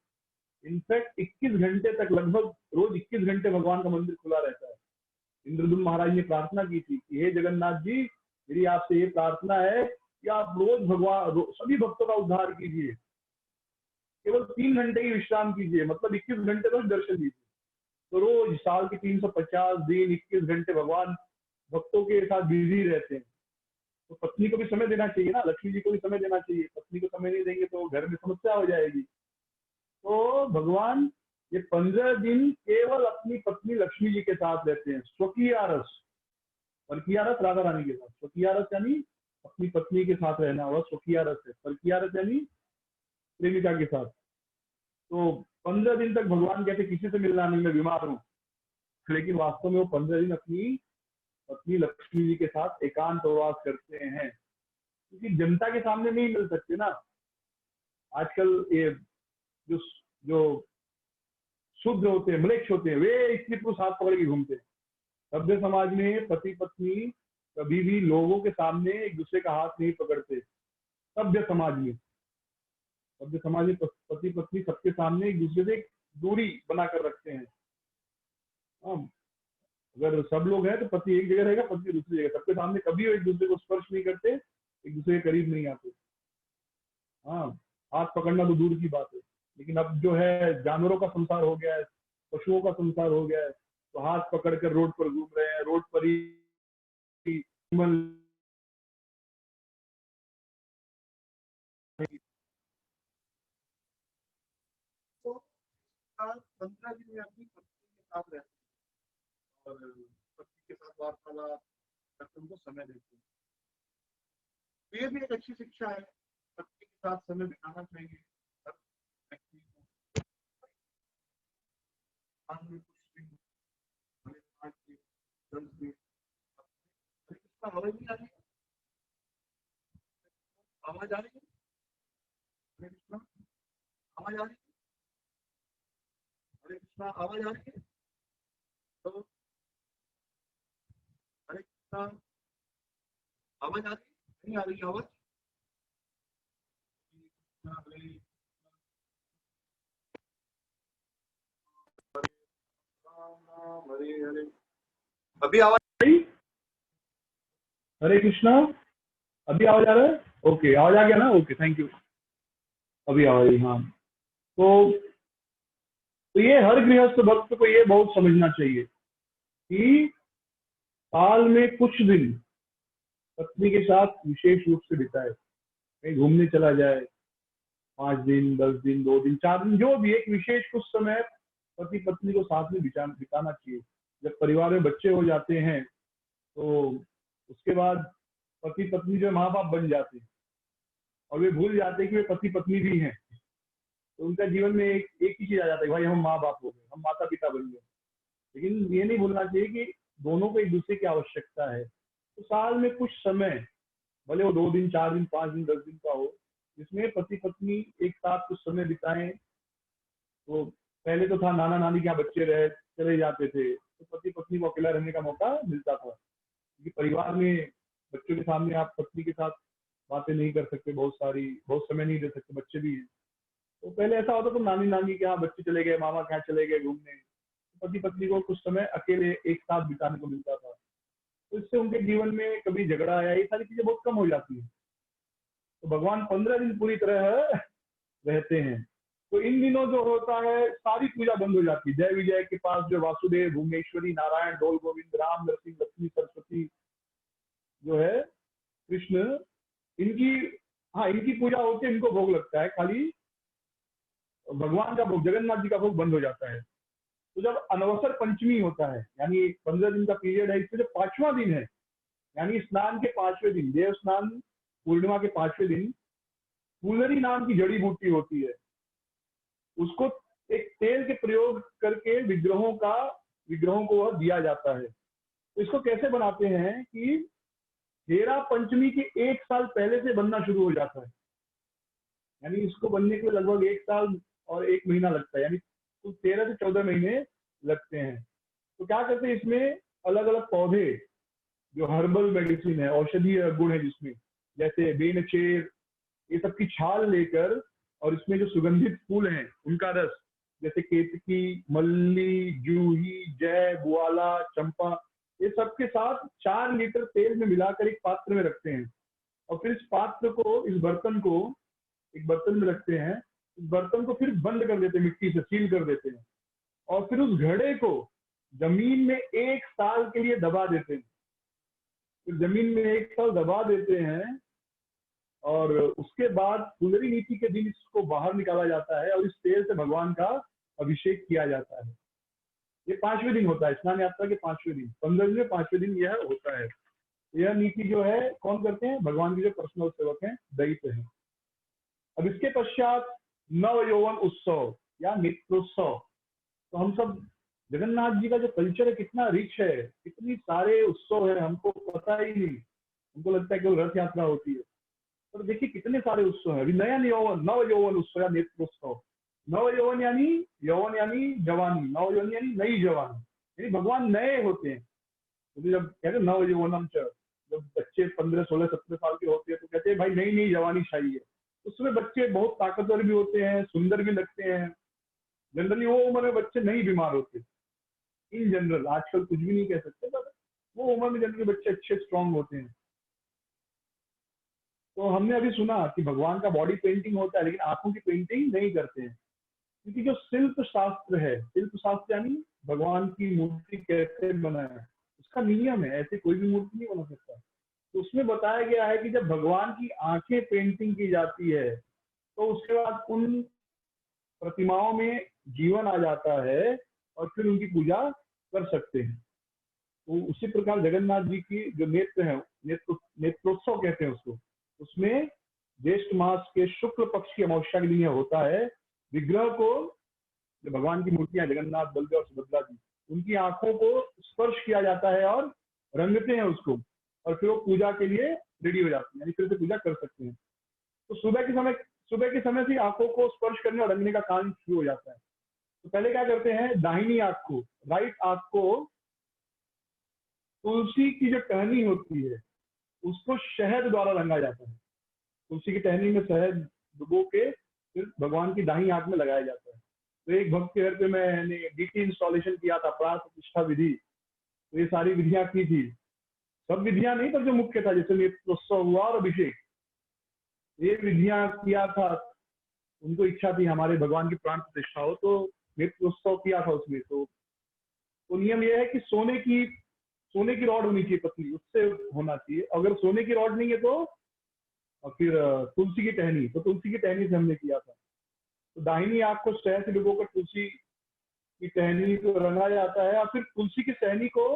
इनफैक्ट 21 घंटे तक, लगभग रोज 21 घंटे भगवान का मंदिर खुला रहता है। इंद्रदुम्न महाराज ने प्रार्थना की थी कि हे जगन्नाथ जी, मेरी आपसे ये प्रार्थना है कि आप रोज भगवान सभी भक्तों का उद्धार कीजिए, केवल 3 घंटे की विश्राम कीजिए, मतलब 21 घंटे रोज दर्शन दीजिए। तो रोज साल के 350 दिन 21 घंटे भगवान भक्तों के साथ बिजी रहते हैं। तो पत्नी को भी समय देना चाहिए ना, लक्ष्मी जी को भी समय देना चाहिए। पत्नी को समय नहीं देंगे तो घर में समस्या हो जाएगी। तो भगवान ये 15 दिन केवल अपनी पत्नी लक्ष्मी जी के साथ रहते हैं, स्वकीय रस। परकीय रस राधा रानी के साथ, स्वकीय रस यानी अपनी पत्नी के साथ रहना वह स्वकीय रस है। परकीय रस यानी प्रेमिका के साथ। तो 15 दिन तक भगवान कहते किसी से मिलना नहीं, मैं बीमार हूँ, लेकिन वास्तव में वो 15 दिन अपनी पत्नी लक्ष्मी जी के साथ एकांतवास करते हैं, क्योंकि जनता के सामने नहीं मिल सकते ना। आजकल ये जो जो शुद्ध होते हैं, म्लेच्छ होते हैं, वे स्त्री पुरुष हाथ पकड़ के घूमते हैं। सभ्य समाज में पति पत्नी कभी भी लोगों के सामने एक दूसरे का हाथ नहीं पकड़ते। सभ्य समाज में, सभ्य समाज में पति पत्नी सबके सामने एक दूसरे से दूरी बनाकर रखते हैं। हाँ, अगर सब लोग हैं तो पति एक जगह रहेगा, पत्नी दूसरी जगह, सबके सामने कभी वो एक दूसरे को स्पर्श नहीं करते, एक दूसरे के करीब नहीं आते। हाँ, हाथ पकड़ना तो दूर की बात है। लेकिन अब जो है जानवरों का संसार हो गया है, पशुओं का संसार हो गया है, तो हाथ पकड़ कर रोड पर घूम रहे हैं, रोड पर ही तो 15 दिन में अपनी पत्नी के साथ रहते हैं और पत्नी के साथ वार्तालाप करके उनको समय देते हैं। तो ये भी एक अच्छी शिक्षा है, पत्नी के साथ समय बिताना चाहिए हर व्यक्ति को। आज में कुछ दिन हमें आज के 10 दिन इसका आवाज नहीं आ रही, आवाज आ रही है, हरे कृष्णा आवाज आ रही है, हरे कृष्णा आवाज आ रही है। तो हरे कृष्णा आवाज आ रही है, नहीं आ रही आवाज। हरे हरे अभी आवाज आई? हरे कृष्णा, अभी आवाज आ रहा है? ओके, आवाज आ गया ना? Okay, thank you. अभी आवाज आई, हाँ। तो ये हर गृहस्थ भक्त को ये बहुत समझना चाहिए कि साल में कुछ दिन पत्नी के साथ विशेष रूप से बिताए, कहीं घूमने चला जाए, 5 दिन, 10 दिन, 2 दिन, 4 दिन, जो भी एक विशेष कुछ समय पति पत्नी को साथ में बिताना चाहिए। जब परिवार में बच्चे हो जाते हैं तो उसके बाद पति पत्नी जो माँ बाप बन जाते हैं और वे भूल जाते हैं कि वे पति पत्नी भी हैं। तो उनका जीवन में एक ही चीज आ जाता है, भाई हम माँ बाप हो गए, हम माता पिता बन गए। लेकिन ये नहीं भूलना चाहिए कि दोनों को एक दूसरे की आवश्यकता है। तो साल में कुछ समय, भले वो 2 दिन, 4 दिन, 5 दिन, 10 दिन का हो, जिसमें पति पत्नी एक साथ कुछ समय बिताएं। तो पहले तो था नाना नानी के यहाँ बच्चे रहे चले जाते थे, तो पति पत्नी को अकेला रहने का मौका मिलता था, क्योंकि परिवार में बच्चों के सामने आप पत्नी के साथ बातें नहीं कर सकते, बहुत समय नहीं दे सकते, बच्चे भी हैं। तो पहले ऐसा होता तो नानी नानी के यहाँ बच्चे चले गए, मामा के यहाँ चले गए घूमने, तो पति पत्नी को कुछ समय अकेले एक साथ बिताने को मिलता था। तो इससे उनके जीवन में कभी झगड़ा आया, ये सारी चीजें बहुत कम हो जाती है। तो भगवान 15 दिन पूरी तरह रहते हैं। तो इन दिनों जो होता है सारी पूजा बंद हो जाती है। जय विजय के पास जो वासुदेव, भुवनेश्वरी, नारायण, डोल गोविंद, राम, नरसिंह, लक्ष्मी, सरस्वती जो है, कृष्ण, इनकी, हाँ, इनकी पूजा होती है, इनको भोग लगता है। खाली भगवान का भोग, जगन्नाथ जी का भोग बंद हो जाता है। तो जब अनवसर पंचमी होता है, यानी 15 दिन का पीरियड है, इसमें जो 5वां दिन है, यानी स्नान के 5वें दिन, देव स्नान पूर्णिमा के 5वें दिन, फूलरी नाम की जड़ी बूटी होती है, उसको एक तेल के प्रयोग करके विग्रहों को वह दिया जाता है। तो इसको कैसे बनाते हैं कि हेरा पंचमी के 1 साल पहले से बनना शुरू हो जाता है। यानी इसको बनने के लिए लगभग 1 साल और 1 महीना लगता है, यानी कुल 13 से 14 महीने लगते हैं। तो क्या करते हैं, इसमें अलग अलग पौधे, जो हर्बल मेडिसिन है, औषधीय गुण है जिसमें, जैसे बेनचेर, ये सब की छाल लेकर, और इसमें जो सुगंधित फूल हैं उनका रस, जैसे केतकी, मल्ली, जूही, जय, बुआला, चंपा, ये सब के साथ 4 लीटर तेल में मिलाकर एक पात्र में रखते हैं। और फिर इस पात्र को, इस बर्तन को एक बर्तन में रखते हैं। इस बर्तन को फिर बंद कर देते हैं, मिट्टी से सील कर देते हैं, और फिर उस घड़े को जमीन में 1 साल के लिए दबा देते हैं। फिर जमीन में 1 साल दबा देते हैं, और उसके बाद फुलरी नीति के दिन इसको बाहर निकाला जाता है और इस तेल से भगवान का अभिषेक किया जाता है। ये 5वें दिन होता है, स्नान यात्रा के 5वें दिन, 15 दिन में 5वें दिन यह होता है। यह नीति जो है कौन करते हैं? भगवान के जो पर्सनल सेवक हैं, दैत्य हैं। अब इसके पश्चात नव यौवन उत्सव या नेत्रोत्सव। तो हम सब जगन्नाथ जी का जो कल्चर है कितना रिच है, कितनी सारे उत्सव है, हमको पता ही नहीं। हमको लगता है केवल रथ यात्रा होती है, पर देखिए कितने सारे उत्सव है। अभी नया यौवन, नव यौवन उत्सव या नेत्रोत्सव। नव यौवन यानी जवानी, नव यौवन यानी नई जवानी, यानी भगवान नए होते हैं। तो जब कहते हैं नव यौवनम च, जब बच्चे 15, 16, 17 साल के होते हैं तो कहते हैं भाई नई नई जवानी चाहिए। उसमें बच्चे बहुत ताकतवर भी होते हैं, सुंदर भी लगते हैं। जनरली वो उम्र में बच्चे नहीं बीमार होते इन जनरल। आजकल कुछ भी नहीं कह सकते, पर वो उम्र में जनरली बच्चे अच्छे स्ट्रांग होते हैं। तो हमने अभी सुना कि भगवान का बॉडी पेंटिंग होता है, लेकिन आंखों की पेंटिंग नहीं करते हैं, क्योंकि जो शिल्प शास्त्र है, शिल्प शास्त्र यानी भगवान की मूर्ति कैसे बनाए, उसका नियम है, ऐसे कोई भी मूर्ति नहीं बना सकता। तो उसमें बताया गया है कि जब भगवान की आंखें पेंटिंग की जाती है तो उसके बाद उन प्रतिमाओं में जीवन आ जाता है और फिर उनकी पूजा कर सकते हैं। तो उसी प्रकार जगन्नाथ जी की जो नेत्र है, नेत्रोत्सव कहते हैं उसको, उसमें ज्येष्ठ मास के शुक्ल पक्ष की अमावस्या के दिन यह होता है। विग्रह को, जो भगवान की मूर्तियां जगन्नाथ, बलदेव और सुभद्रा जी, उनकी आंखों को स्पर्श किया जाता है और रंगते हैं उसको, और फिर वो पूजा के लिए रेडी हो जाती है, यानी फिर से पूजा कर सकते हैं। तो सुबह के समय से आंखों को स्पर्श करने और रंगने का काम शुरू हो जाता है। तो पहले क्या करते हैं, दाहिनी आंख को, राइट आंख को तुलसी की जो टहनी होती है उसको शहद द्वारा रंगा जाता है। तुलसी की टहनी में शहद डुबो के फिर भगवान की दाहिनी आंख में लगाया जाता है। तो एक भक्त के घर पे मैंने डीटी इंस्टॉलेशन किया था, प्राण प्रतिष्ठा विधि, तो ये सारी विधियां की थी। सब विधियां नहीं, पर जो मुख्य था, जैसे नेत्रोत्सव हुआ और अभिषेक, ये विधियां किया था। उनको इच्छा थी हमारे भगवान की प्राण प्रतिष्ठा हो, तो नेत्रोत्सव किया था उसमें। तो नियम यह है कि सोने की रॉड होनी चाहिए पतली, उससे होना चाहिए। अगर सोने की रॉड नहीं है तो और फिर तुलसी की टहनी, तो तुलसी की टहनी से हमने किया था। तो दाहिनी आंख को शहद से डुबोकर तुलसी की टहनी को रंगा जाता है, और फिर तुलसी की टहनी को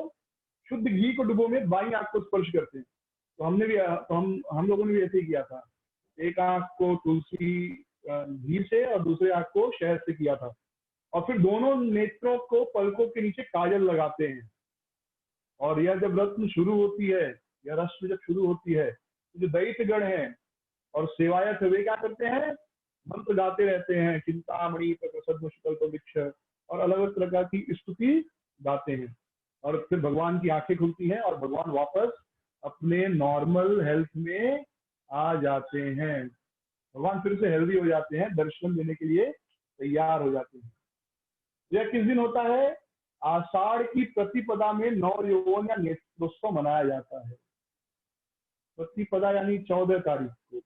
शुद्ध घी को डुबो में बाई आंख को स्पर्श करते हैं। तो हमने भी, तो हम लोगों ने भी ऐसे ही किया था। एक आंख को तुलसी घी से और दूसरे आंख को शहद से किया था। और फिर दोनों नेत्रों को पलकों के नीचे काजल लगाते हैं। और यह जब रस्म शुरू होती है, यह रस्म जब शुरू होती है, तो जो दैत्यगण हैं और सेवायत वे क्या करते हैं, मंत्र गाते रहते हैं, चिंतामणि प्रसन्न शुक्ल वृक्ष, और अलग अलग प्रकार की स्तुति गाते हैं। और फिर भगवान की आंखें खुलती हैं और भगवान वापस अपने नॉर्मल हेल्थ में आ जाते हैं। भगवान फिर से हेल्दी हो जाते हैं, दर्शन देने के लिए तैयार हो जाते हैं। यह किस दिन होता है? आषाढ़ की प्रतिपदा में नव यौवन या नेत्रोत्सव मनाया जाता है। प्रतिपदा यानी 14 तारीख को,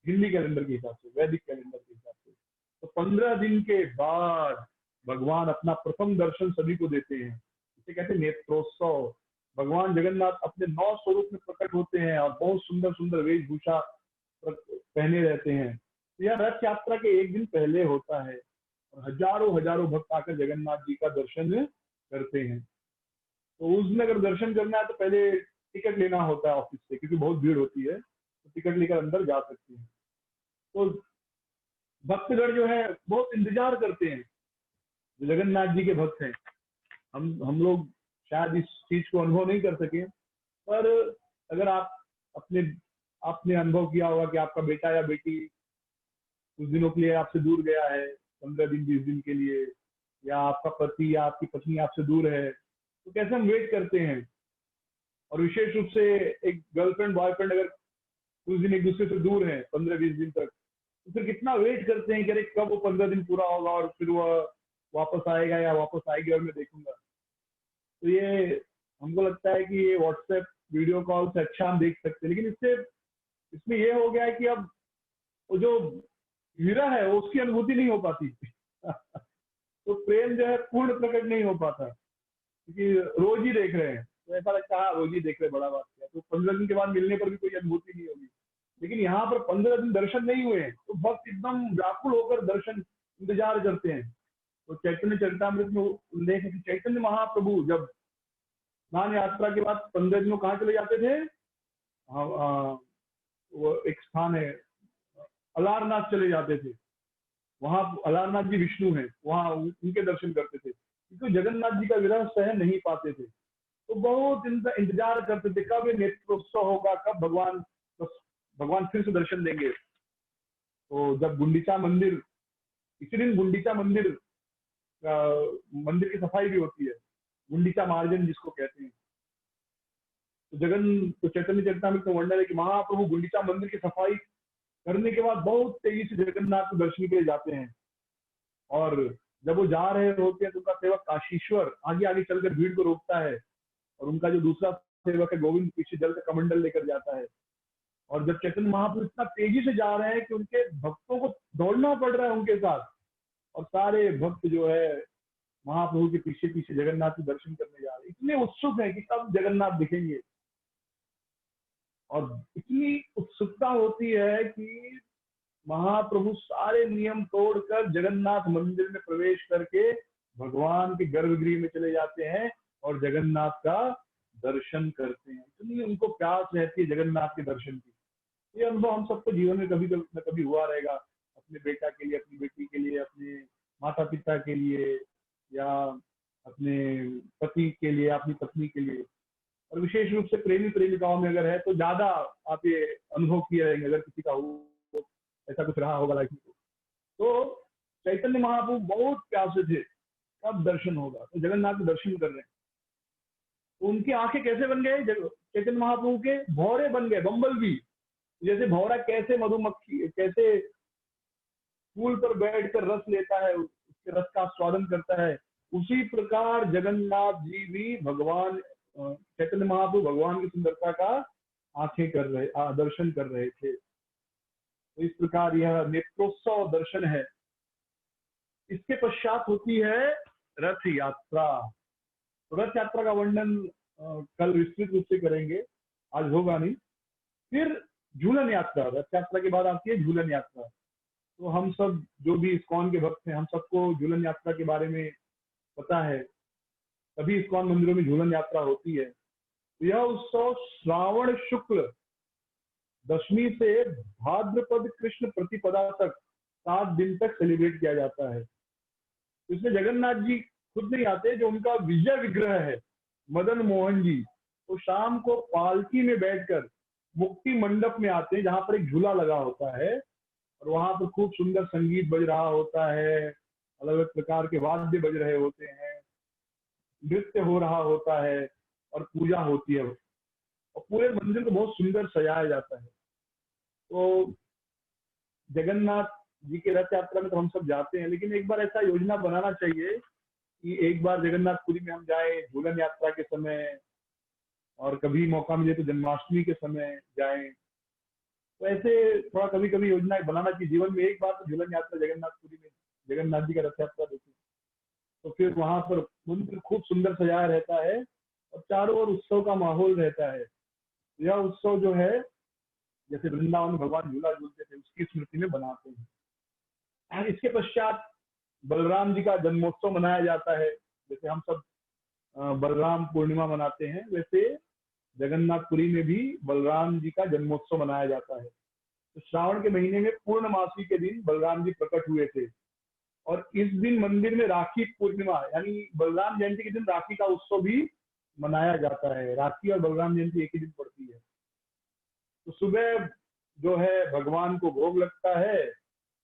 हिंदी कैलेंडर के हिसाब से, वैदिक कैलेंडर के हिसाब से। तो 15 दिन के बाद भगवान अपना प्रथम दर्शन सभी को देते हैं। इसे कहते हैं नेत्रोत्सव। भगवान जगन्नाथ अपने 9 स्वरूप में प्रकट होते हैं और बहुत सुंदर सुंदर वेशभूषा पहने रहते हैं। तो यह रथ यात्रा के एक दिन पहले होता है और हजारों हजारों भक्त आकर जगन्नाथ जी का दर्शन करते हैं। तो उस दिन अगर दर्शन करना है तो पहले टिकट लेना होता है ऑफिस से, क्योंकि बहुत भीड़ होती है, तो टिकट लेकर अंदर जा सकते हैं। तो भक्तगण जो है बहुत इंतजार करते हैं, जो जगन्नाथ जी के भक्त हैं। हम लोग शायद इस चीज को अनुभव नहीं कर सके, पर अगर आप अपने आपने अनुभव किया होगा कि आपका बेटा या बेटी कुछ दिनों के लिए आपसे दूर गया है, 15 दिन 20 दिन के लिए, या आपका पति या आपकी पत्नी आपसे दूर है, तो कैसे हम वेट करते हैं। और विशेष रूप से एक गर्लफ्रेंड बॉयफ्रेंड अगर कुछ दिन एक दूसरे से दूर है 15-20 दिन तक, तो फिर कितना वेट करते हैं कि अरे कब वो 15 दिन पूरा होगा और फिर वो वापस आएगा या वापस आएगी और मैं देखूंगा। तो ये हमको लगता है कि ये व्हाट्सएप वीडियो कॉल से अच्छा हम देख सकते हैं, लेकिन इसमें ये हो गया है कि अब वो जो हीरा है वो उसकी अनुभूति नहीं हो पाती। तो प्रेम जो है पूर्ण प्रकट नहीं हो पाता, क्योंकि रोज ही देख रहे हैं, तो ऐसा लगता है रोज ही देख रहे, बड़ा बात क्या, तो 15 दिन के बाद मिलने पर भी कोई अनुभूति नहीं होगी। लेकिन यहाँ पर 15 दिन दर्शन नहीं हुए तो भक्त एकदम व्याकुल होकर दर्शन इंतजार करते हैं। तो चैतन्य चरितामृत में उल्लेख है कि चैतन्य महाप्रभु जब स्नान यात्रा के बाद 15 दिनों कहाँ चले जाते थे? वो एक स्थान है, अलारनाथ चले जाते थे। वहां अलारनाथ जी विष्णु हैं, वहां उनके दर्शन करते थे, क्योंकि जगन्नाथ जी का विरह सह नहीं पाते थे। तो बहुत इंतजार करते थे कब ये नेत्रोत्सव होगा, कब भगवान फिर से दर्शन देंगे। तो जब गुंडीचा मंदिर, इसी दिन गुंडीचा मंदिर मंदिर की सफाई भी होती है, गुंडीचा मार्जन जिसको कहते हैं। तो चैतन्य चरितमृत में वर्णन है कि महाप्रभु गुंडीचा मंदिर की सफाई करने के बाद बहुत तेजी से जगन्नाथ के दर्शन के लिए जाते हैं। और जब वो जा रहे होते हैं तो उनका सेवक काशीश्वर आगे आगे चलकर भीड़ को रोकता है, और उनका जो दूसरा सेवक है गोविंद पीछे जल का कमंडल लेकर जाता है। और जब चैतन्य महाप्रभु इतना तेजी से जा रहे हैं कि उनके भक्तों को दौड़ना पड़ रहा है उनके साथ, और सारे भक्त जो है महाप्रभु के पीछे पीछे जगन्नाथ के दर्शन करने जा रहे हैं, इतने उत्सुक हैं कि कब जगन्नाथ दिखेंगे। और इतनी उत्सुकता होती है कि महाप्रभु सारे नियम तोड़कर जगन्नाथ मंदिर में प्रवेश करके भगवान के गर्भगृह में चले जाते हैं और जगन्नाथ का दर्शन करते हैं। इतनी उनको प्यास रहती है जगन्नाथ के दर्शन की। ये अनुभव हम सबको जीवन में कभी न कभी हुआ रहेगा, अपने बेटा के लिए, अपनी बेटी के लिए, अपने माता पिता के लिए, या अपने पति के लिए, अपनी पत्नी के लिए। और विशेष रूप से प्रेमी प्रेमिकाओं में अगर है तो ज्यादा आप ये अनुभव किए रहेंगे, अगर किसी का हो ऐसा कुछ रहा होगा लाइफ में। तो चैतन्य महाप्रभु बहुत प्यासे थे कब दर्शन होगा, तो जगन्नाथ के दर्शन कर रहे हैं। तो उनकी आंखें कैसे बन गए चैतन्य महाप्रभु के? भौरे बन गए, बम्बल भी। जैसे भौरा कैसे मधुमक्खी कैसे फूल पर बैठकर रस लेता है, उसके रस का स्वादन करता है, उसी प्रकार जगन्नाथ जी भी भगवान चैतन्य महाप्रभु भगवान की सुंदरता का आंखें कर रहे दर्शन कर रहे थे। तो इस प्रकार यह नेत्रोत्सव दर्शन है। इसके पश्चात होती है रथ यात्रा। तो रथ यात्रा का वर्णन कल विस्तृत रूप से करेंगे, आज होगा नहीं। फिर झूलन यात्रा, रथ यात्रा के बाद आती है झूलन यात्रा। तो हम सब जो भी इस्कॉन के भक्त हैं, हम सबको झूलन यात्रा के बारे में पता है। सभी इस्कॉन मंदिरों में झूलन यात्रा होती है। यह उत्सव श्रावण शुक्ल दशमी से भाद्रपद कृष्ण प्रतिपदा तक 7 दिन तक सेलिब्रेट किया जाता है। इसमें जगन्नाथ जी खुद नहीं आते, जो उनका विजय विग्रह है मदन मोहन जी, तो शाम को पालकी में बैठकर मुक्ति मंडप में आते हैं, जहां पर एक झूला लगा होता है, और वहां पर खूब सुंदर संगीत बज रहा होता है, अलग अलग प्रकार के वाद्य बज रहे होते हैं, नृत्य हो रहा होता है, और पूजा होती है, और पूरे मंदिर को बहुत सुंदर सजाया जाता है। तो जगन्नाथ जी के रथ यात्रा में तो हम सब जाते हैं, लेकिन एक बार ऐसा योजना बनाना चाहिए कि एक बार जगन्नाथपुरी में हम जाएं झूलन यात्रा के समय, और कभी मौका मिले तो जन्माष्टमी के समय जाएं। तो ऐसे थोड़ा कभी कभी योजना बनाना चाहिए जीवन में, एक बार तो झूलन यात्रा जगन्नाथपुरी में जगन्नाथ जी का रथ यात्रा देखें। तो फिर वहां पर मंदिर खूब सुंदर सजाया रहता है, और चारों ओर उत्सव का माहौल रहता है। यह उत्सव जो है, जैसे वृंदावन में भगवान झूला झूलते थे, उसकी स्मृति में बनाते हैं। इसके पश्चात बलराम जी का जन्मोत्सव मनाया जाता है। जैसे हम सब बलराम पूर्णिमा मनाते हैं, वैसे जगन्नाथपुरी में भी बलराम जी का जन्मोत्सव मनाया जाता है। तो श्रावण के महीने में पूर्णमासी के दिन बलराम जी प्रकट हुए थे, और इस दिन मंदिर में राखी पूर्णिमा यानी बलराम जयंती के दिन राखी का उत्सव भी मनाया जाता है। राखी और बलराम जयंती एक ही दिन पड़ती है। तो सुबह जो है भगवान को भोग लगता है।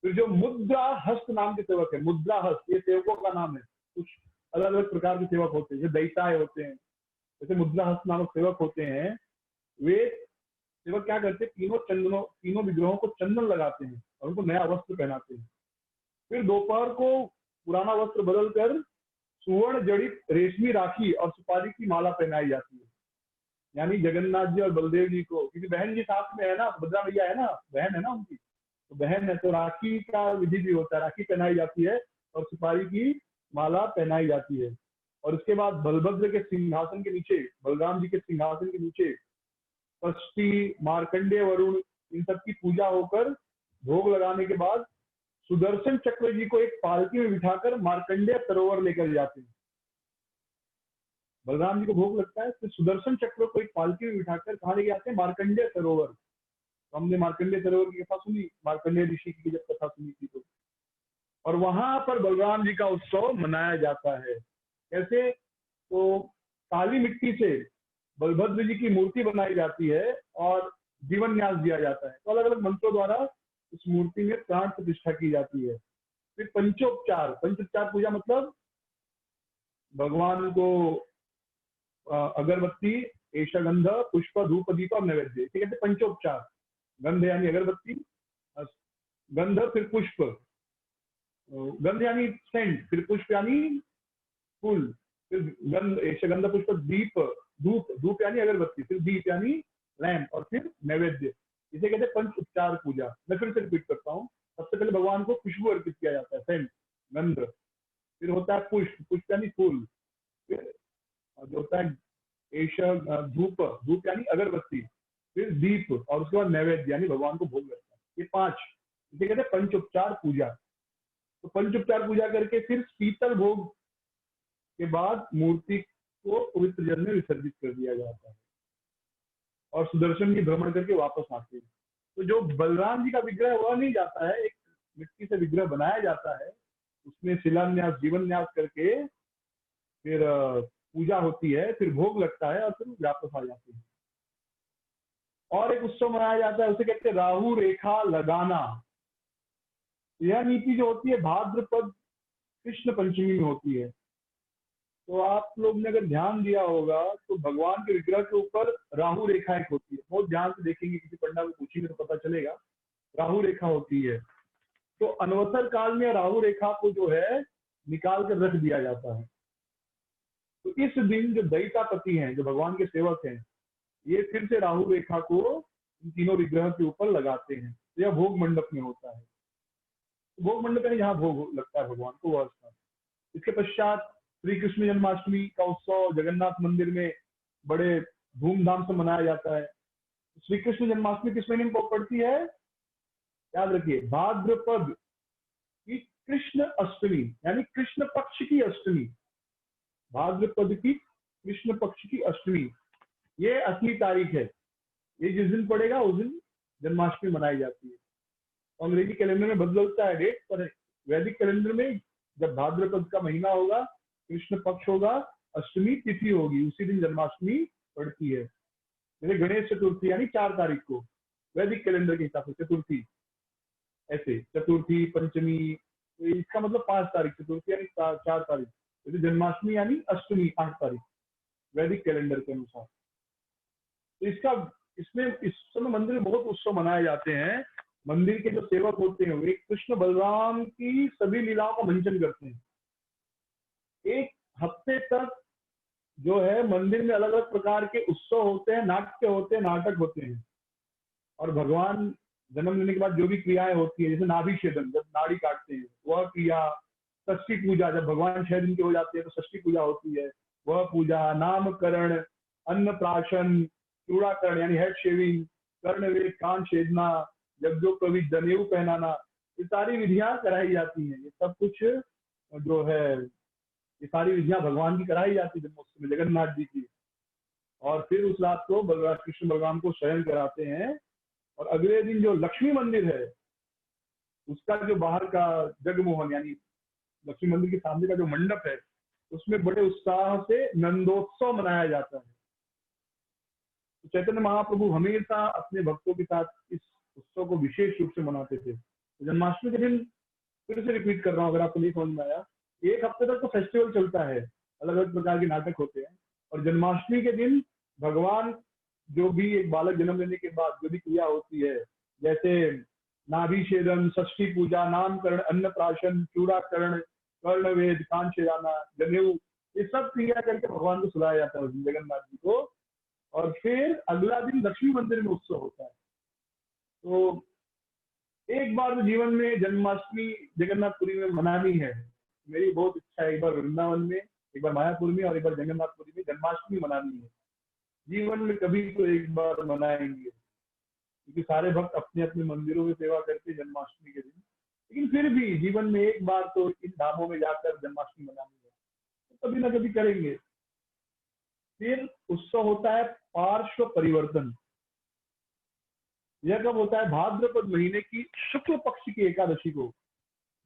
फिर जो मुद्रा हस्त नाम के सेवक है, मुद्रा हस्त, ये सेवकों का नाम है। कुछ अलग अलग प्रकार के सेवक होते हैं, जो दैताय होते हैं, जैसे मुद्रा हस्त नामक सेवक होते हैं। वे सेवक क्या करते हैं, तीनों विग्रहों को चंदन लगाते हैं और उनको नया वस्त्र पहनाते हैं। फिर दोपहर को पुराना वस्त्र बदलकर सुवर्ण जड़ित रेशमी राखी और सुपारी की माला पहनाई जाती है। यानी जगन्नाथ जी और बलदेव जी को, क्योंकि बहन जी साथ में है ना, भद्रा मैया है ना, बहन है ना उनकी, तो बहन है, तो राखी का विधि भी होता है, राखी पहनाई जाती है और सुपारी की माला पहनाई जाती है। और उसके बाद बलभद्र के सिंहासन के नीचे, बलराम जी के सिंहासन के नीचे षष्ठी, मार्कंडेय वरुण, इन सब की पूजा होकर भोग लगाने के बाद सुदर्शन चक्र जी को एक पालकी में बिठाकर मार्कंडेय सरोवर लेकर जाते हैं। बलराम जी को भोग लगता है, फिर सुदर्शन चक्र को एक पालकी में बिठाकर कहाँ लेके आते हैं, मार्कंडेय सरोवर। तो हमने मार्कंडेय सरोवर की कथा सुनी, मार्कंडेय ऋषि की जब कथा सुनी थी तो, और वहां पर बलराम जी का उत्सव मनाया जाता है। कैसे, तो काली मिट्टी से बलभद्र जी की मूर्ति बनाई जाती है और जीवन न्यास दिया जाता है। तो अलग अलग मंत्रों द्वारा इस मूर्ति में प्राण प्रतिष्ठा की जाती है। फिर पंचोपचार, पंचोपचार पूजा मतलब भगवान को अगरबत्ती, एशगंध, पुष्प, धूप, दीप और नैवेद्य, ठीक है। पंचोपचार, गंध यानी अगरबत्ती, गंध फिर पुष्प, गंध यानी सेंट, फिर पुष्प यानी फूल, फिर गंध, एशगंध, पुष्प, दीप, धूप, धूप यानी अगरबत्ती, फिर दीप यानी लैंप, और फिर नैवेद्य। इसे कहते हैं पंच उपचार पूजा। मैं फिर से रिपीट करता हूँ। सबसे पहले भगवान को खुशबू अर्पित किया जाता है, सेंट, गंध, फिर होता है पुष्प, पुष्प यानी फूल, फिर जो होता है धूप, धूप यानी अगरबत्ती, फिर दीप, और उसके बाद नैवेद्य यानी भगवान को भोग लगता है। ये 5, इसे कहते हैं पंचोपचार पूजा। तो पंचोपचार पूजा करके फिर शीतल भोग के बाद मूर्ति को पवित्र जल में विसर्जित कर दिया जाता है और सुदर्शन की भ्रमण करके वापस आते हैं। तो जो बलराम जी का विग्रह वह नहीं जाता है, एक मिट्टी से विग्रह बनाया जाता है, उसमें शिलान्यास, जीवन न्यास करके फिर पूजा होती है, फिर भोग लगता है और फिर वापस आ जाते हैं। और एक उत्सव मनाया जाता है, उसे कहते हैं राहु रेखा लगाना। यह नीति जो होती है भाद्रपद कृष्ण पंचमी में होती है। तो आप लोग ने अगर ध्यान दिया होगा तो भगवान के विग्रह के ऊपर राहु रेखा एक होती है, बहुत ध्यान से देखेंगे, किसी पंडा को पूछेंगे तो पता चलेगा, राहु रेखा होती है। तो अनवसर काल में राहु रेखा को जो है निकाल कर रख दिया जाता है। तो इस दिन जो दैतापति हैं, जो भगवान के सेवक हैं, ये फिर से राहु रेखा को इन तीनों विग्रह के ऊपर लगाते हैं। तो यह भोग मंडप में होता है। भोग मंडप है जहाँ भोग लगता है भगवान को, वह स्थान। इसके पश्चात श्री कृष्ण जन्माष्टमी का उत्सव जगन्नाथ मंदिर में बड़े धूमधाम से मनाया जाता है। श्री कृष्ण जन्माष्टमी किस महीने में पड़ती है, याद रखिए, भाद्रपद की कृष्ण अष्टमी, यानी कृष्ण पक्ष की अष्टमी, भाद्रपद की कृष्ण पक्ष की अष्टमी, ये असली तारीख है। ये जिस दिन पड़ेगा उस दिन जन्माष्टमी मनाई जाती है। अंग्रेजी कैलेंडर में बदलता है डेट, पर वैदिक कैलेंडर में जब भाद्रपद का महीना होगा, कृष्ण पक्ष होगा, अष्टमी तिथि होगी, उसी दिन जन्माष्टमी पड़ती है। जैसे गणेश चतुर्थी यानी 4 तारीख को, वैदिक कैलेंडर के हिसाब से चतुर्थी, ऐसे चतुर्थी, पंचमी, तो इसका मतलब 5 तारीख, चतुर्थी यानी 4 तारीख, जैसे जन्माष्टमी यानी अष्टमी 8 तारीख वैदिक कैलेंडर के अनुसार। तो इसका इसमें इस समय मंदिर में बहुत उत्सव मनाए जाते हैं। मंदिर के जो सेवक होते हैं वे कृष्ण बलराम की सभी लीलाओं का मंचन करते हैं। एक हफ्ते तक जो है मंदिर में अलग अलग प्रकार के उत्सव होते हैं, नाट्य होते हैं, नाटक होते हैं, और भगवान जन्म लेने के बाद जो भी क्रियाएं होती है, जैसे नाभिछेदन, जब नाड़ी काटते हैं वह क्रिया, षष्ठी पूजा, जब भगवान 6 दिन के हो जाते हैं तो षष्ठी पूजा होती है, वह पूजा, नामकरण, अन्नप्राशन, चूड़ाकरण यानी हेड शेविंग, कर्णवेद, कान छेदना, यज्ञोपवीत, जनेऊ पहनाना, ये सारी विधियां कराई जाती हैं। ये सब कुछ जो है, ये सारी विधियां भगवान की कराई जाती है जन्मोत्सव में, जगन्नाथ जी की। और फिर उस रात को बलराम, कृष्ण बलराम को शयन कराते हैं, और अगले दिन जो लक्ष्मी मंदिर है उसका जो बाहर का जगमोहन, यानी लक्ष्मी मंदिर के सामने का जो मंडप है, उसमें बड़े उत्साह से नंदोत्सव मनाया जाता है। तो चैतन्य महाप्रभु हमेशा अपने भक्तों के साथ इस उत्सव को विशेष रूप से मनाते थे। तो जन्माष्टमी के दिन, फिर से रिपीट कर रहा हूँ अगर आपको नहीं समझ में आया, एक हफ्ते तक तो फेस्टिवल चलता है, अलग अलग प्रकार के नाटक होते हैं, और जन्माष्टमी के दिन भगवान, जो भी एक बालक जन्म लेने के बाद जो भी क्रिया होती है, जैसे नाभिछेदन, षष्ठी पूजा, नामकरण, अन्नप्राशन, चूड़ाकरण, कर्णवेद, कान छेदाना, जनेऊ, ये सब क्रिया करके भगवान को सुलाया जाता है जगन्नाथ जी को। और फिर अगला दिन लक्ष्मी मंदिर में उत्सव होता है। तो एक बार जीवन में जन्माष्टमी जगन्नाथपुरी में मनानी है। मेरी बहुत इच्छा है, एक बार वृंदावन में, एक बार मायापुर में, और एक बार जगन्नाथपुरी में जन्माष्टमी मनानी है। जीवन में कभी तो एक बार मनाएंगे, क्योंकि सारे भक्त अपने अपने मंदिरों में सेवा करते हैं जन्माष्टमी के दिन, लेकिन फिर भी जीवन में एक बार तो इन धामों में जाकर जन्माष्टमी मनानी है, तो कभी ना कभी करेंगे। फिर उत्सव होता है पार्श्व परिवर्तन। यह कब होता है? भाद्रपद महीने की शुक्ल पक्ष की एकादशी को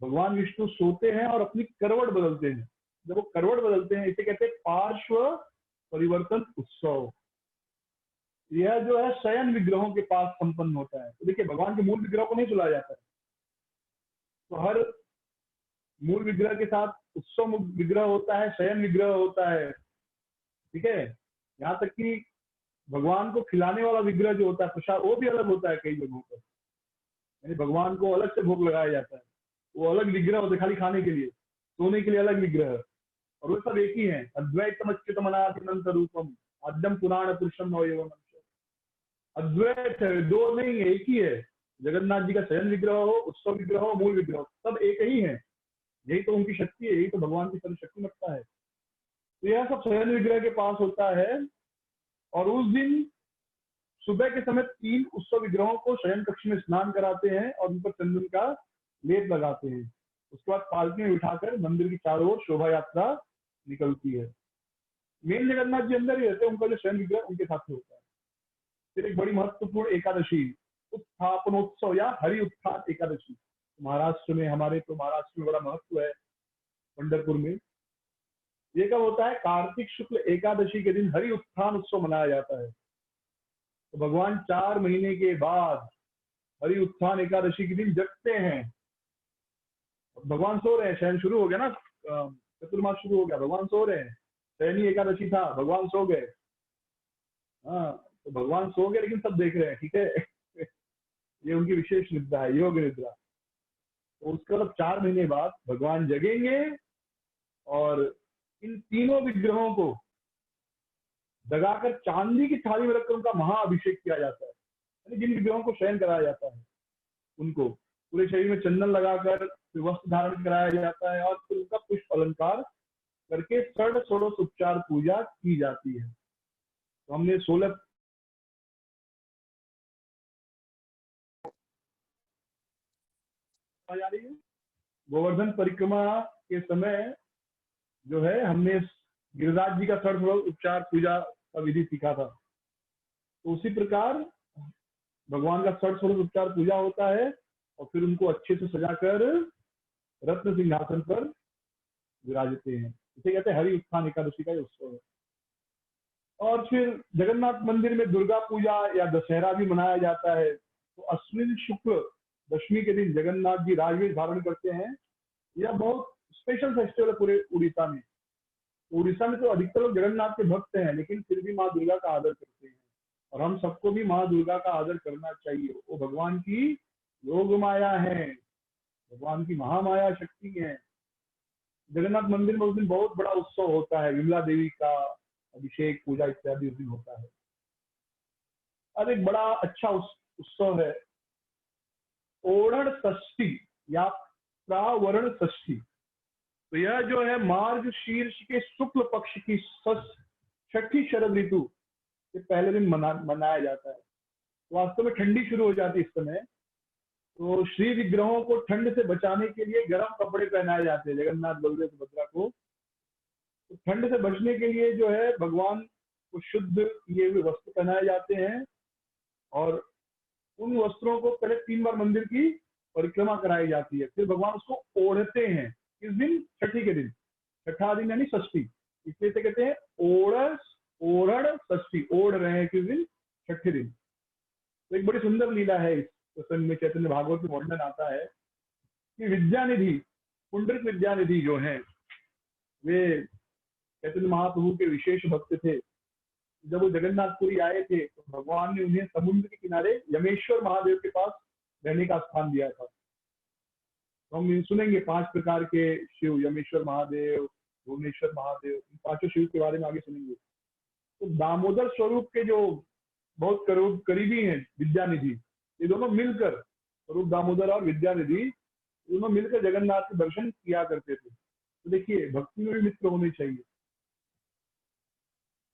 भगवान विष्णु सोते हैं और अपनी करवट बदलते हैं। जब वो करवट बदलते हैं इसे कहते हैं पार्श्व परिवर्तन उत्सव। यह जो है शयन विग्रहों के पास संपन्न होता है। तो देखिए, भगवान के मूल विग्रह को नहीं सुलाया जाता है, तो हर मूल विग्रह के साथ उत्सव विग्रह होता है, शयन विग्रह होता है, ठीक है। यहाँ तक कि भगवान को खिलाने वाला विग्रह जो होता है प्रसाद, वो भी अलग होता है कई जगहों पर। यानी भगवान को अलग से भोग लगाया जाता है, वो अलग विग्रह होते खाली खाने के लिए, सोने के लिए अलग विग्रह, और वो सब एक ही है। अद्वैतमच्युतमनादिनंत रूपम आद्यम पुराण पुरुषम नवयवम। अद्वैत है, दो नहीं है, एक ही है। जगन्नाथ जी का शयन विग्रह हो, उत्सव विग्रह हो, मूल विग्रह हो, सब एक ही है। यही तो उनकी शक्ति है, यही तो भगवान की सर्वशक्तिमत्ता है। तो यह सब शयन विग्रह के पास होता है। और उस दिन सुबह के समय 3 उत्सव विग्रहों को शयन कक्ष में स्नान कराते हैं और उन पर चंदन का लेप लगाते हैं। उसके बाद पालकी में बिठाकर मंदिर की चारों ओर शोभा यात्रा निकलती है। मेन जगन्नाथ जी अंदर ही रहते हैं, उनका जो शयन विग्रह उनके साथ होता है। फिर एक बड़ी महत्वपूर्ण एकादशी, उत्थापनोत्सव या हरि उत्थान एकादशी। महाराष्ट्र में, हमारे तो महाराष्ट्र में बड़ा महत्व है, पंढरपुर में। ये कब होता है? कार्तिक शुक्ल एकादशी के दिन हरि उत्थान उत्सव मनाया जाता है। तो भगवान 4 महीने के बाद हरि उत्थान एकादशी के दिन जगते हैं। भगवान सो रहे हैं, शयन शुरू हो गया ना, चतुर्मास शुरू हो गया, भगवान सो रहे हैं। शयनी एकादशी था, भगवान सो गए। हाँ, तो भगवान सो गए लेकिन सब देख रहे हैं, ठीक है। ये उनकी विशेष निद्रा है, योग निद्रा। तो उसके बाद 4 महीने बाद भगवान जगेंगे और इन तीनों विग्रहों को जगाकर चांदी की थाली में रखकर उनका महाअभिषेक किया जाता है। यानी जिन विग्रहों को शयन कराया जाता है उनको पूरे शरीर में चंदन लगाकर फिर वस्त्र धारण कराया जाता है और फिर उनका पुष्प अलंकार करके षोडश उपचार पूजा की जाती है। तो हमने 16 गोवर्धन परिक्रमा के समय जो है हमने गिरिराज जी का षोडश उपचार पूजा का विधि सीखा था। तो उसी प्रकार भगवान का षोडश उपचार पूजा होता है और फिर उनको अच्छे से सजाकर रत्न सिंहासन पर विराजते हैं। इसे कहते हैं हरि उत्थान एकादशी का उत्सव है। और फिर जगन्नाथ मंदिर में दुर्गा पूजा या दशहरा भी मनाया जाता है। तो अश्विन शुक्ल दशमी के दिन जगन्नाथ जी राजवेश धारण करते हैं। यह बहुत स्पेशल फेस्टिवल है पूरे उड़ीसा में। उड़ीसा में तो अधिकतर लोग जगन्नाथ के भक्त हैं, लेकिन फिर भी माँ दुर्गा का आदर करते हैं और हम सबको भी माँ दुर्गा का आदर करना चाहिए। वो भगवान की योग माया है, भगवान की महामाया शक्ति है। जगन्नाथ मंदिर में उस दिन बहुत बड़ा उत्सव होता है, विमला देवी का अभिषेक पूजा इत्यादि उस दिन होता है। और एक बड़ा अच्छा उत्सव है ओढ़ण षष्ठी या प्रावरण षष्ठी। तो यह जो है मार्ग शीर्ष के शुक्ल पक्ष की 6ठी शरद ऋतु के पहले दिन मनाया जाता है। वास्तव में ठंडी शुरू हो जाती है इस समय, तो श्री विग्रहों को ठंड से बचाने के लिए गर्म कपड़े पहनाए जाते हैं जगन्नाथ बलदेव सुभद्रा को। तो ठंड से बचने के लिए जो है भगवान को शुद्ध किए हुए वस्त्र पहनाए जाते हैं और उन वस्त्रों को पहले 3 बार मंदिर की परिक्रमा कराई जाती है। फिर भगवान उसको ओढ़ते हैं किस दिन? छठी के दिन। छठा दिन यानी षष्ठी, इसलिए से कहते हैं ओढ़ण षष्ठी। ओढ़ रहे हैं किस दिन? छठे दिन। तो एक बड़ी सुंदर लीला है इस प्रसंग में, चैतन्य भागवत में वर्णन आता है कि विद्यानिधि, पुंडरिक विद्यानिधि जो है वे चैतन्य महाप्रभु के विशेष भक्त थे। जब वो जगन्नाथपुरी आए थे तो भगवान ने उन्हें समुद्र के किनारे यमेश्वर महादेव के पास रहने का स्थान दिया था। तो हम सुनेंगे 5 प्रकार के शिव, यमेश्वर महादेव, भुवनेश्वर महादेव, इन 5 शिव के बारे में आगे सुनेंगे। तो दामोदर स्वरूप के जो बहुत करीबी हैं विद्यानिधि, ये दोनों मिलकर, स्वरूप दामोदर और विद्यानिधि दोनों मिलकर जगन्नाथ के दर्शन किया करते थे। तो देखिए, भक्ति में भी मित्र होने चाहिए।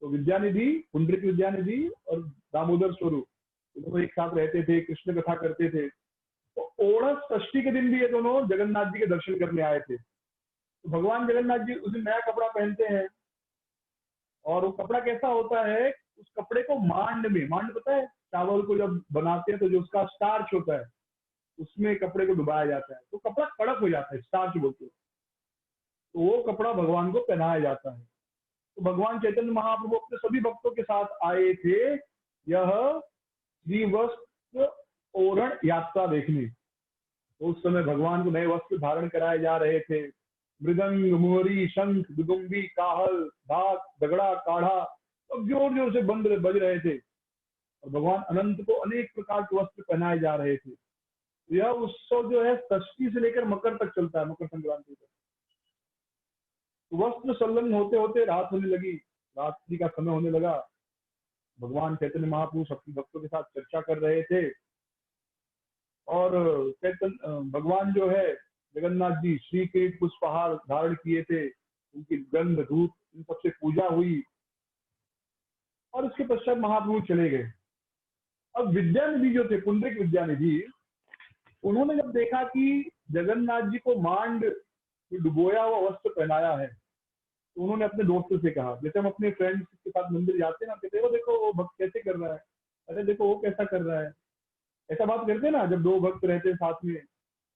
तो विद्यानिधि, पुंडरिक विद्यानिधि और दामोदर स्वरूप दोनों एक साथ रहते थे, कृष्ण कथा करते थे। तो ओढ़ षष्ठी के दिन भी ये दोनों जगन्नाथ जी के दर्शन करने आए थे। तो भगवान जगन्नाथ जी उस दिन नया कपड़ा पहनते हैं और वो कपड़ा कैसा होता है, उस कपड़े को मांड में, मांड पता है चावल को जब बनाते हैं तो जो उसका स्टार्च होता है उसमें कपड़े को डुबाया जाता है तो कपड़ा कड़क हो जाता है, स्टार्च बोलते हैं। तो वो कपड़ा भगवान को पहनाया जाता है। तो भगवान चैतन्य महाप्रभु अपने सभी भक्तों के साथ आए थे यह श्रीवस्त्र ओरण यात्रा देखने। तो उस समय भगवान को नए वस्त्र धारण कराए जा रहे थे। मृदंग, मुहरी, शंख, दुदुम्बी, काहल, ढाक, दगड़ा, काढ़ा सब जोर जोर से बज रहे थे और भगवान अनंत को अनेक प्रकार के वस्त्र पहनाए जा रहे थे। यह उत्सव जो है षष्ठी से लेकर मकर तक चलता है, मकर संक्रांति तक। वस्त्र संलग्न होते होते रात होने लगी, रात्रि का समय होने लगा। भगवान चैतन्य महाप्रभु सबके भक्तों के साथ चर्चा कर रहे थे और चैतन्य भगवान जो है जगन्नाथ जी श्री किरीट पुष्पहार धारण किए थे, उनकी गंध धूप इन सबसे पूजा हुई और उसके पश्चात महाप्रभु चले गए। अब विद्यानिधि जो थे, पुंडरिक विद्यानिधि, उन्होंने जब देखा कि जगन्नाथ जी को मांड डुबोया हुआ वस्त्र पहनाया है तो उन्होंने अपने दोस्तों से कहा, जैसे हम अपने फ्रेंड्स के साथ मंदिर जाते हैं ना, कहते हैं देखो वो भक्त कैसे कर रहा है, अरे देखो वो कैसा कर रहा है, ऐसा बात करते हैं ना। जब दो भक्त रहते हैं साथ में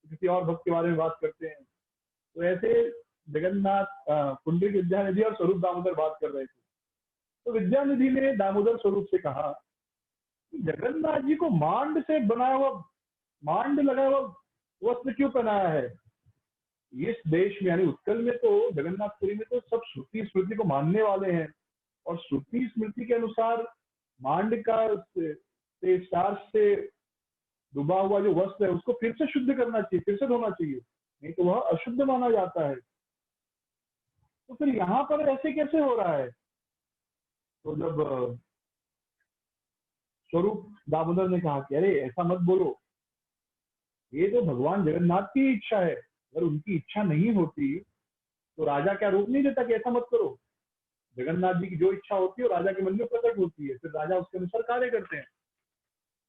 किसी और भक्त के बारे में बात करते हैं, तो ऐसे जगन्नाथ पुंडरिक विद्यानिधि और स्वरूप दामोदर बात कर रहे थे। तो विद्यानिधि ने दामोदर स्वरूप से कहा कि जगन्नाथ जी को मांड से बनाया हुआ, मांड लगाया हुआ वस्त्र क्यों पहनाया है। इस देश में यानी उत्कल में तो, जगन्नाथपुरी में तो सब श्रुति स्मृति को मानने वाले हैं और श्रुति स्मृति के अनुसार मांड का से स्टार्च से डूबा हुआ जो वस्त्र है उसको फिर से शुद्ध करना चाहिए, फिर से धोना चाहिए, नहीं तो वह अशुद्ध माना जाता है। तो फिर यहाँ पर ऐसे कैसे हो रहा है। तो जब स्वरूप दामोदर ने कहा कि अरे ऐसा मत बोलो, ये तो भगवान जगन्नाथ की इच्छा है, अगर उनकी इच्छा नहीं होती तो राजा क्या रोक नहीं देता कि ऐसा मत करो। जगन्नाथ जी की जो इच्छा होती है वो राजा के मन में प्रकट होती है, फिर राजा उसके अनुसार कार्य करते हैं।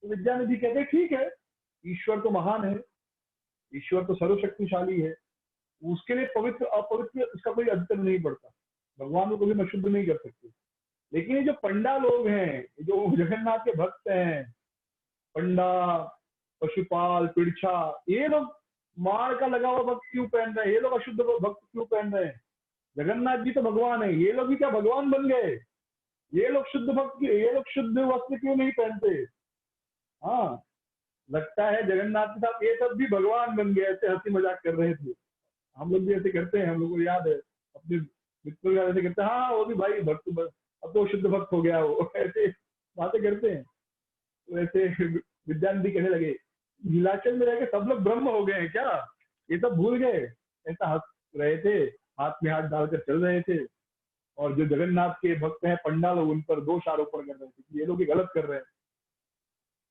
तो विद्यानिधि कहते हैं ठीक है, ईश्वर तो महान है, ईश्वर तो सर्वशक्तिशाली है, उसके लिए पवित्र अपवित्र इसका कोई अंतर नहीं पड़ता, भगवान को कभी अशुद्ध नहीं कर सकते। लेकिन ये जो पंडा लोग हैं, जो जगन्नाथ के भक्त हैं, पंडा, पशुपाल, पिड़छा, ये लोग मार का लगा हुआ भक्त क्यों पहन रहे हैं, ये लोग अशुद्ध भक्त क्यों पहन रहे हैं। जगन्नाथ जी तो भगवान है, ये लोग भी क्या भगवान बन गए, ये लोग शुद्ध भक्त, ये लोग शुद्ध वस्त्र क्यों नहीं पहनते। हाँ, लगता है जगन्नाथ के साथ ये सब भी भगवान बन गए, ऐसे हंसी मजाक कर रहे थे। हम लोग भी ऐसे करते हैं, हम लोग को याद है अपने मित्रों के ऐसे करते हैं, हाँ वो भी भाई भक्त, अब तो शुद्ध भक्त हो गया वो, ऐसे बातें करते हैं। तो ऐसे विद्यानिधि कहने लगे नीलाचल में रहकर सब लोग ब्रह्म हो गए हैं क्या, ये सब भूल गए। ऐसा हंस रहे थे, हाथ में हाथ डालकर चल रहे थे और जो जगन्नाथ के भक्त हैं पंडा लोग उन पर दोष आरोपण कर रहे थे कि ये लोग गलत कर रहे हैं।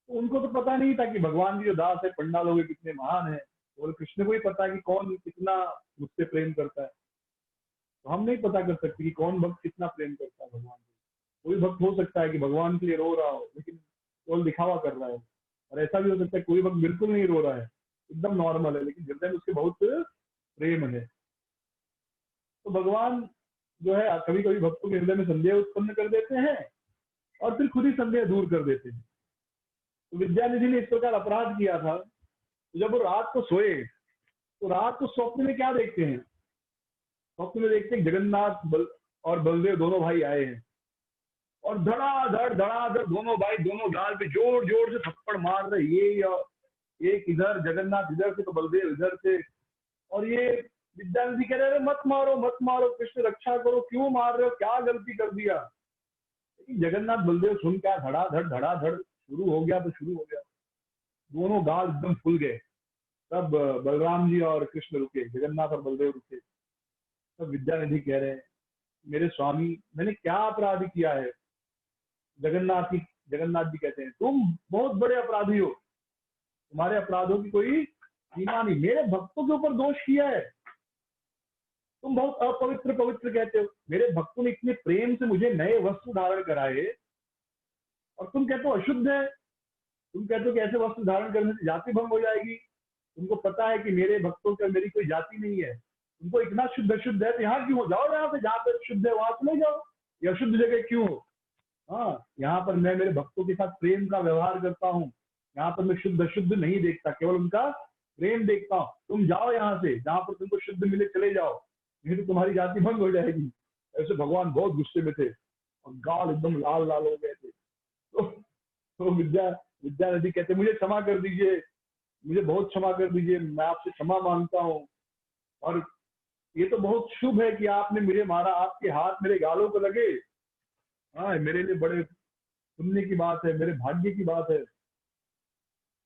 तो उनको तो पता नहीं था कि भगवान की जो दास है पंडा लोग कितने महान है, और कृष्ण को ही पता है कि कौन कितना मुझसे प्रेम करता है। तो हम नहीं पता कर सकते कि कौन भक्त कितना प्रेम करता है भगवान को। कोई भक्त हो सकता है कि भगवान के लिए रो रहा हो लेकिन केवल दिखावा कर रहा है, और ऐसा भी हो सकता है कोई भक्त बिल्कुल नहीं रो रहा है, एकदम नॉर्मल है लेकिन हृदय में उसके बहुत प्रेम है। तो भगवान जो है कभी कभी भक्तों के हृदय में संदेह उत्पन्न कर देते हैं और फिर खुद ही संदेह दूर कर देते हैं। तो विद्यानिधि ने इस प्रकार अपराध किया था। तो जब वो रात को सोए तो रात को स्वप्न में क्या देखते हैं, स्वप्न में देखते हैं जगन्नाथ और बलदेव दोनों भाई आए हैं और धड़ाधड़ दोनों भाई दोनों गाल पे जोर जोर से थप्पड़ मार रहे, ये एक इधर, जगन्नाथ इधर से तो बलदेव इधर से। और ये विद्यानिधि कह रहे मत मारो कृष्ण रक्षा करो, क्यों मार रहे हो, क्या गलती कर दिया। लेकिन जगन्नाथ बलदेव सुन क्या, धड़ाधड़ शुरू हो गया तो शुरू हो गया, दोनों गाल एकदम फूल गए। तब बलराम जी और कृष्ण रुके, जगन्नाथ और बलदेव रुके। तब विद्यानिधि कह रहे हैं मेरे स्वामी मैंने क्या अपराध किया है। जगन्नाथ जी कहते हैं तुम बहुत बड़े अपराधी हो, तुम्हारे अपराधों की कोई सीमा नहीं, मेरे भक्तों के ऊपर दोष किया है, तुम बहुत पवित्र कहते हो, मेरे भक्तों ने इतने प्रेम से मुझे नए वस्त्र धारण कराए और तुम कहते हो अशुद्ध है, तुम कहते हो कि ऐसे वस्त्र धारण करने से जाति भंग हो जाएगी। तुमको पता है कि मेरे भक्तों का मेरी कोई जाति नहीं है, तुमको इतना शुद्ध है तो यहाँ क्यों हो, जाओ यहाँ से, जहाँ पे शुद्ध है वहां चले जाओ, ये अशुद्ध जगह क्यों हो? हाँ, यहाँ पर मैं मेरे भक्तों के साथ प्रेम का व्यवहार करता हूँ, यहाँ पर मैं शुद्ध अशुद्ध नहीं देखता, केवल उनका प्रेम देखता हूँ। तुम जाओ यहाँ से, जहाँ पर तुमको शुद्ध मिले चले जाओ, नहीं तो तुम्हारी जाति भंग हो जाएगी। ऐसे भगवान बहुत गुस्से में थे और गाल एकदम लाल लाल हो गए थे। तो विद्यानिधि कहते मुझे क्षमा कर दीजिए, मुझे बहुत क्षमा कर दीजिए, मैं आपसे क्षमा मांगता हूँ। और ये तो बहुत शुभ है कि आपने मुझे मारा, आपके हाथ मेरे गालों को लगे, हाँ मेरे लिए बड़े पुण्य की बात है, मेरे भाग्य की बात है।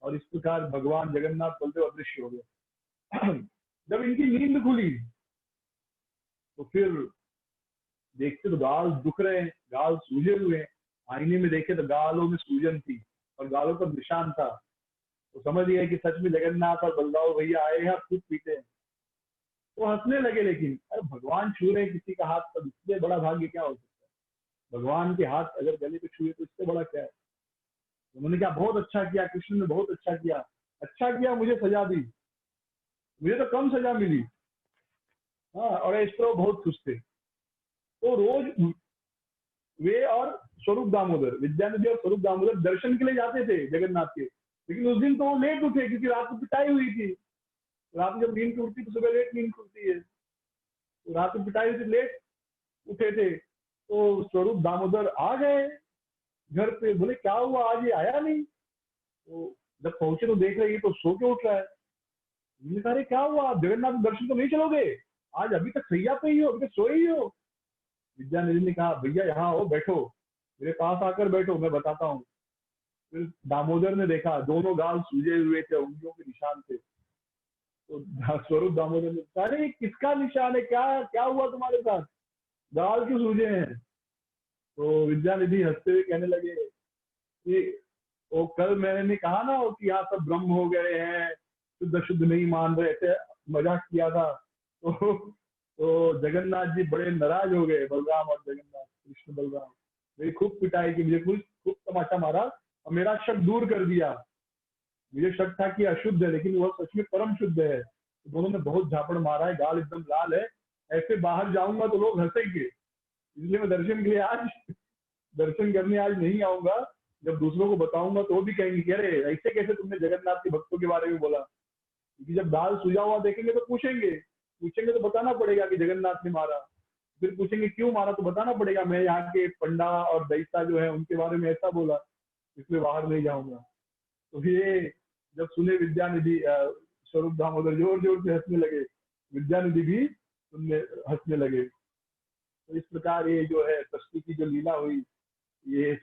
और इस प्रकार भगवान जगन्नाथ बलदेव अदृश्य हो गए। जब इनकी नींद खुली तो फिर देखते तो गाल दुख रहे हैं, गाल सूजे हुए हैं। आईने में देखे तो गालों में सूजन थी और गालों पर निशान था। तो समझ गए कि सच में जगन्नाथ और बलदाऊ भैया आए हैं और खुद पीते हैं। वो हंसने लगे, लेकिन अरे भगवान छू रहे किसी का हाथ, तब इससे बड़ा भाग्य क्या हो सकता है? भगवान के हाथ अगर गले पे छुए तो इससे बड़ा क्या है? उन्होंने क्या बहुत अच्छा किया, कृष्ण ने बहुत अच्छा किया, अच्छा किया मुझे सजा दी, मुझे तो कम सजा मिली। हाँ, और इस तरह बहुत खुश थे। तो रोज वे और स्वरूप दामोदर, विद्यानिधि और स्वरूप दामोदर दर्शन के लिए जाते थे जगन्नाथ के। लेकिन उस दिन तो वो लेट उठे क्योंकि रात को पिटाई हुई थी। रात में जब नींद टूटती तो सुबह लेट नींद खुलती है, तो रात में पिटाई हुई थी, लेट उठे थे। तो स्वरूप दामोदर आ गए घर पे, बोले क्या हुआ आज ये आया नहीं? तो जब पहुंचे तो देख रहे ये तो सो के उठ रहा है। मैंने कहा अरे क्या हुआ, आप जगन्नाथ दर्शन तो नहीं चलोगे? आज अभी तक सैया पे ही हो, अभी तक सोए ही हो। विद्यानिधि ने कहा भैया यहाँ हो, बैठो, मेरे पास आकर बैठो, मैं बताता हूँ। फिर दामोदर ने देखा दोनों गाल सूजे हुए थे, उंगलियों के निशान थे। तो स्वरूप दामोदर ने कहा अरे किसका निशान है, क्या क्या हुआ तुम्हारे साथ, गाल क्यों सूजे हैं? तो विद्यानिधि हंसते हुए कहने लगे कि वो कल मैंने कहा ना कि यहाँ सब ब्रह्म हो गए हैं, शुद्ध शुद्ध नहीं मान रहे थे, मजाक किया था। तो जगन्नाथ जी बड़े नाराज हो गए, बलराम और जगन्नाथ, कृष्ण बलराम, मेरी खूब पिटाई की, मुझे खूब खूब तमाशा मारा और मेरा शक दूर कर दिया। मुझे शक था कि अशुद्ध है, लेकिन वह सच में परम शुद्ध है। तो दोनों ने बहुत झापड़ मारा है, गाल एकदम लाल है, ऐसे बाहर जाऊंगा तो लोग हंसेंगे, इसलिए मैं दर्शन के लिए आज दर्शन करने आज नहीं आऊंगा। जब दूसरों को बताऊंगा तो वो भी कहेंगे कि अरे ऐसे कैसे तुमने जगन्नाथ के भक्तों के बारे में बोला? क्योंकि जब दाल सुझा हुआ देखेंगे तो पूछेंगे, पूछेंगे तो बताना पड़ेगा कि जगन्नाथ ने मारा। फिर पूछेंगे क्यों मारा, तो बताना पड़ेगा मैं यहाँ के पंडा और दैता जो है उनके बारे में ऐसा बोला, इसलिए बाहर नहीं जाऊंगा। तो ये जब सुने विद्यानिधि, स्वरूप दामोदर जोर जोर से हंसने लगे, विद्यानिधि भी सुनने हंसने लगे। तो इस प्रकार ये जो है सृष्टि की जो लीला हुई, ये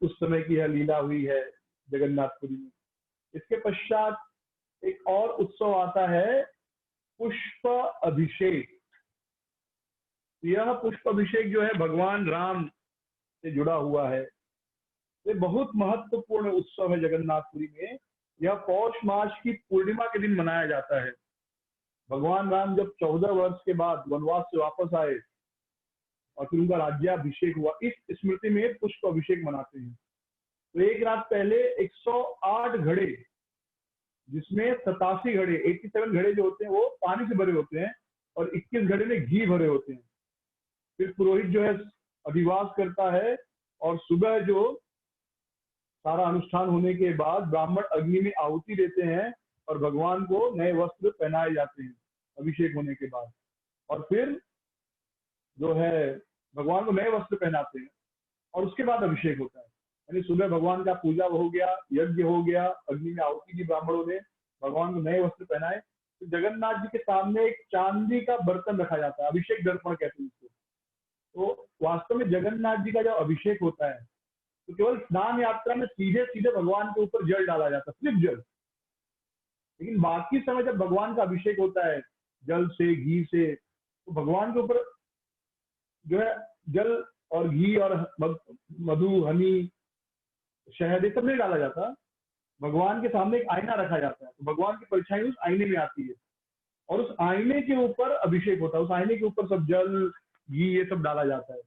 उस समय की यह लीला हुई है जगन्नाथपुरी में। इसके पश्चात एक और उत्सव आता है, पुष्प अभिषेक। यह पुष्प अभिषेक जो है भगवान राम से जुड़ा हुआ है। ये बहुत महत्वपूर्ण उत्सव है जगन्नाथपुरी में। यह पौष मास की पूर्णिमा के दिन मनाया जाता है। भगवान राम जब 14 वर्ष के बाद वनवास से वापस आए और फिर उनका राज्याभिषेक हुआ, इस स्मृति में पुष्प अभिषेक मनाते हैं। तो एक रात पहले 108 घड़े, जिसमें 87 घड़े, 87 घड़े जो होते हैं वो पानी से भरे होते हैं और 21 घड़े में घी भरे होते हैं। फिर पुरोहित जो है अधिवास करता है और सुबह जो सारा अनुष्ठान होने के बाद ब्राह्मण अग्नि में आहुति देते हैं और भगवान को नए वस्त्र पहनाए जाते हैं अभिषेक होने के बाद। और फिर जो है भगवान को नए वस्त्र पहनाते हैं और उसके बाद अभिषेक होता है। यानी सुबह भगवान का पूजा हो गया, यज्ञ हो गया, अग्नि में आहुति दी ब्राह्मणों ने, भगवान को नए वस्त्र पहनाए, तो जगन्नाथ जी के सामने एक चांदी का बर्तन रखा जाता है, अभिषेक दर्पण कहते हैं इसको। तो वास्तव में जगन्नाथ जी का जब अभिषेक होता है तो केवल स्नान यात्रा में सीधे सीधे भगवान के ऊपर जल डाला जाता है, सिर्फ जल। लेकिन बाकी समय जब भगवान का अभिषेक होता है जल से, घी से, तो भगवान के ऊपर जो है जल और घी और मधु, हनी, शहद ये सब नहीं डाला जाता। भगवान के सामने एक आईना रखा जाता है, तो भगवान की परछाई उस आईने में आती है और उस आईने के ऊपर अभिषेक होता है। उस आईने के ऊपर सब जल, घी ये सब डाला जाता है।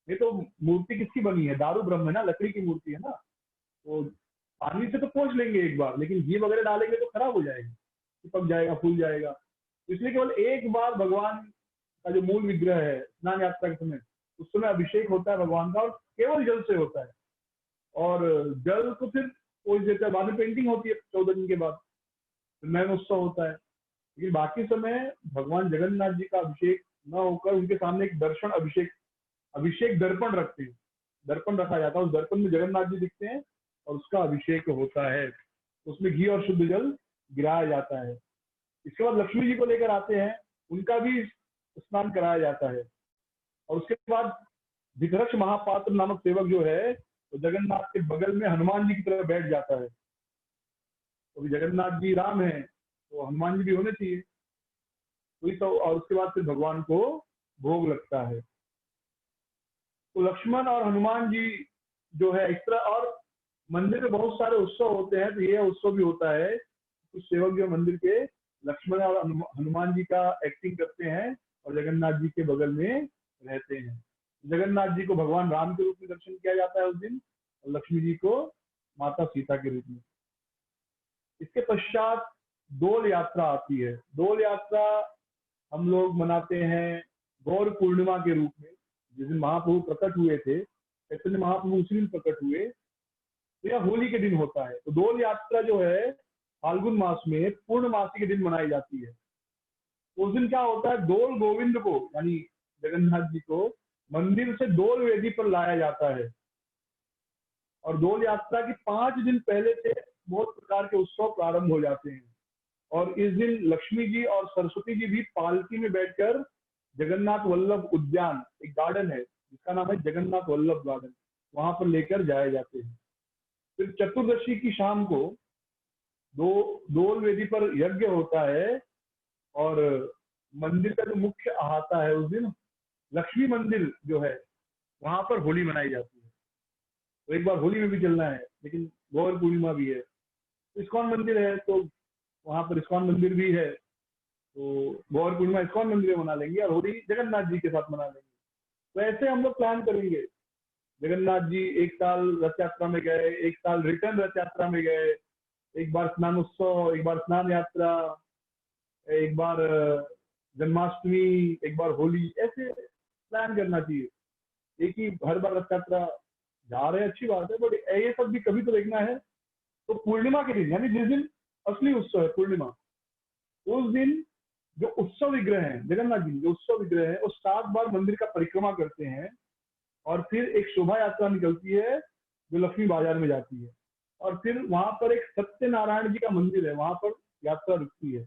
ये तो मूर्ति किसकी बनी है? दारू ब्रह्म है ना, लकड़ी की मूर्ति है ना। तो पानी से तो पोंछ लेंगे एक बार, लेकिन घी वगैरह डालेंगे तो खराब हो जाएगा, चिपक जाएगा, फूल जाएगा। तो इसलिए केवल एक बार भगवान का जो मूल विग्रह है स्नान यात्रा के समय उस समय अभिषेक होता है भगवान का, और केवल जल से होता है। और जल को फिर पोष देता है, बाद में पेंटिंग होती है 14 दिन के बाद, नयन उत्सव होता है। लेकिन बाकी समय भगवान जगन्नाथ जी का अभिषेक न होकर उनके सामने एक दर्शन अभिषेक दर्पण रखते हैं, दर्पण रखा जाता है, उस दर्पण में जगन्नाथ जी दिखते हैं और उसका अभिषेक होता है, उसमें घी और शुद्ध जल गिराया जाता है। इसके बाद लक्ष्मी जी को लेकर आते हैं, उनका भी स्नान कराया जाता है। और उसके बाद भितरक्ष महापात्र नामक सेवक जो है, तो जगन्नाथ के बगल में हनुमान जी की तरह बैठ जाता है। तो जगन्नाथ जी राम है, तो हनुमान जी भी होने चाहिए, वही तो। और उसके बाद फिर भगवान को भोग लगता है। तो लक्ष्मण और हनुमान जी जो है इस तरह, और मंदिर में बहुत सारे उत्सव होते हैं, तो ये उत्सव भी होता है। कुछ सेवक जो मंदिर के लक्ष्मण और हनुमान जी का एक्टिंग करते हैं और जगन्नाथ जी के बगल में रहते हैं। जगन्नाथ जी को भगवान राम के रूप में दर्शन किया जाता है उस दिन, और लक्ष्मी जी को माता सीता के रूप में। इसके पश्चात डोल यात्रा आती है। डोल यात्रा हम लोग मनाते हैं गौर पूर्णिमा के रूप में, जिस दिन महाप्रभु प्रकट हुए थे, चैतन्य महाप्रभु उसी दिन प्रकट हुए, तो यह होली के दिन होता है। तो डोल यात्रा जो है फाल्गुन मास में पूर्णमासी के दिन मनाई जाती है। तो उस दिन क्या होता है, डोल गोविंद को यानी जगन्नाथ जी को मंदिर से डोल वेदी पर लाया जाता है। और डोल यात्रा की 5 दिन पहले से बहुत प्रकार के उत्सव प्रारंभ हो जाते हैं। और इस दिन लक्ष्मी जी और सरस्वती जी भी पालकी में बैठकर जगन्नाथ वल्लभ उद्यान, एक गार्डन है जिसका नाम है जगन्नाथ वल्लभ गार्डन, वहां पर लेकर जाए जाते हैं। फिर चतुर्दशी की शाम को डोल वेदी पर यज्ञ होता है, और मंदिर का जो मुख्य अहाता है उस दिन लक्ष्मी मंदिर जो है वहां पर होली मनाई जाती है। तो एक बार होली में भी चलना है, लेकिन गौर पूर्णिमा भी है। इस्कॉन मंदिर है, तो वहां पर इस्कॉन मंदिर भी है, तो गौर पूर्णिमा इस्कॉन मंदिर में मना लेंगे और होली जगन्नाथ जी के साथ मना लेंगे। तो ऐसे हम लोग प्लान करेंगे। जगन्नाथ जी एक साल रथ यात्रा में गए, एक साल रिटर्न रथ यात्रा में गए, एक बार स्नान उत्सव, एक बार स्नान यात्रा, एक बार जन्माष्टमी, एक बार होली, ऐसे प्लान करना चाहिए। एक ही हर बार रथ यात्रा जा रहे हैं, अच्छी बात है, बट ये सब भी कभी तो देखना है। तो पूर्णिमा के दिन यानी जिस दिन असली उत्सव है पूर्णिमा, उस दिन जो उत्सव विग्रह है जगन्नाथ जी जो उत्सव विग्रह है वो 7 बार मंदिर का परिक्रमा करते हैं, और फिर एक शोभा यात्रा निकलती है जो लक्ष्मी बाजार में जाती है, और फिर वहां पर एक सत्यनारायण जी का मंदिर है, वहां पर यात्रा रुकती है।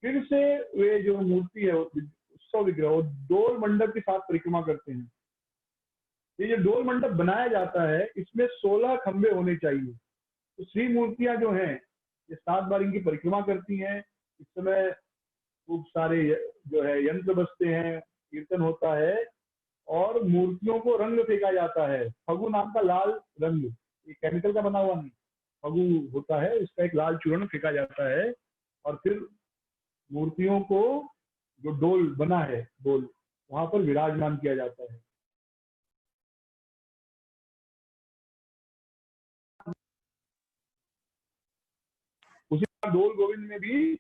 फिर से वे जो मूर्ति है उत्सव विग्रह वो डोल मंडप के साथ परिक्रमा करते हैं। ये जो डोल मंडप बनाया जाता है इसमें 16 खंबे होने चाहिए। तो श्री मूर्तियां जो हैं ये 7 बार इनकी परिक्रमा करती हैं। इस समय खूब सारे जो है यंत्र बजते हैं, कीर्तन होता है, और मूर्तियों को रंग फेंका जाता है। फगु नाम का लाल रंग, ये केमिकल का बना हुआ नहीं, फगु होता है, इसका एक लाल चूर्ण फेंका जाता है, और फिर मूर्तियों को जो डोल बना है डोल वहां पर विराजमान किया जाता है। उसी डोल गोविंद में भी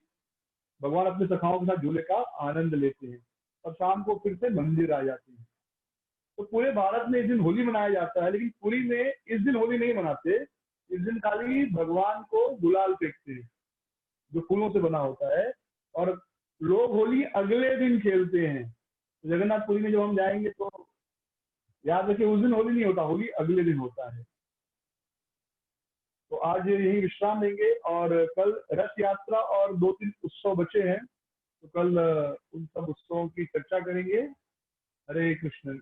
भगवान अपने सखाओं के साथ झूले का आनंद लेते हैं, और शाम को फिर से मंदिर आ जाते हैं। तो पूरे भारत में इस दिन होली मनाया जाता है, लेकिन पुरी में इस दिन होली नहीं मनाते। इस दिन खाली भगवान को गुलाल फेंकते हैं जो फूलों से बना होता है, और लोग होली अगले दिन खेलते हैं। तो जगन्नाथपुरी में जब हम जाएंगे तो याद रखिए उस दिन होली नहीं होता, होली अगले दिन होता है। तो आज यही विश्राम लेंगे, और कल रथ यात्रा और 2-3 उत्सव बचे हैं, तो कल उन सब उत्सवों की चर्चा करेंगे। हरे कृष्ण।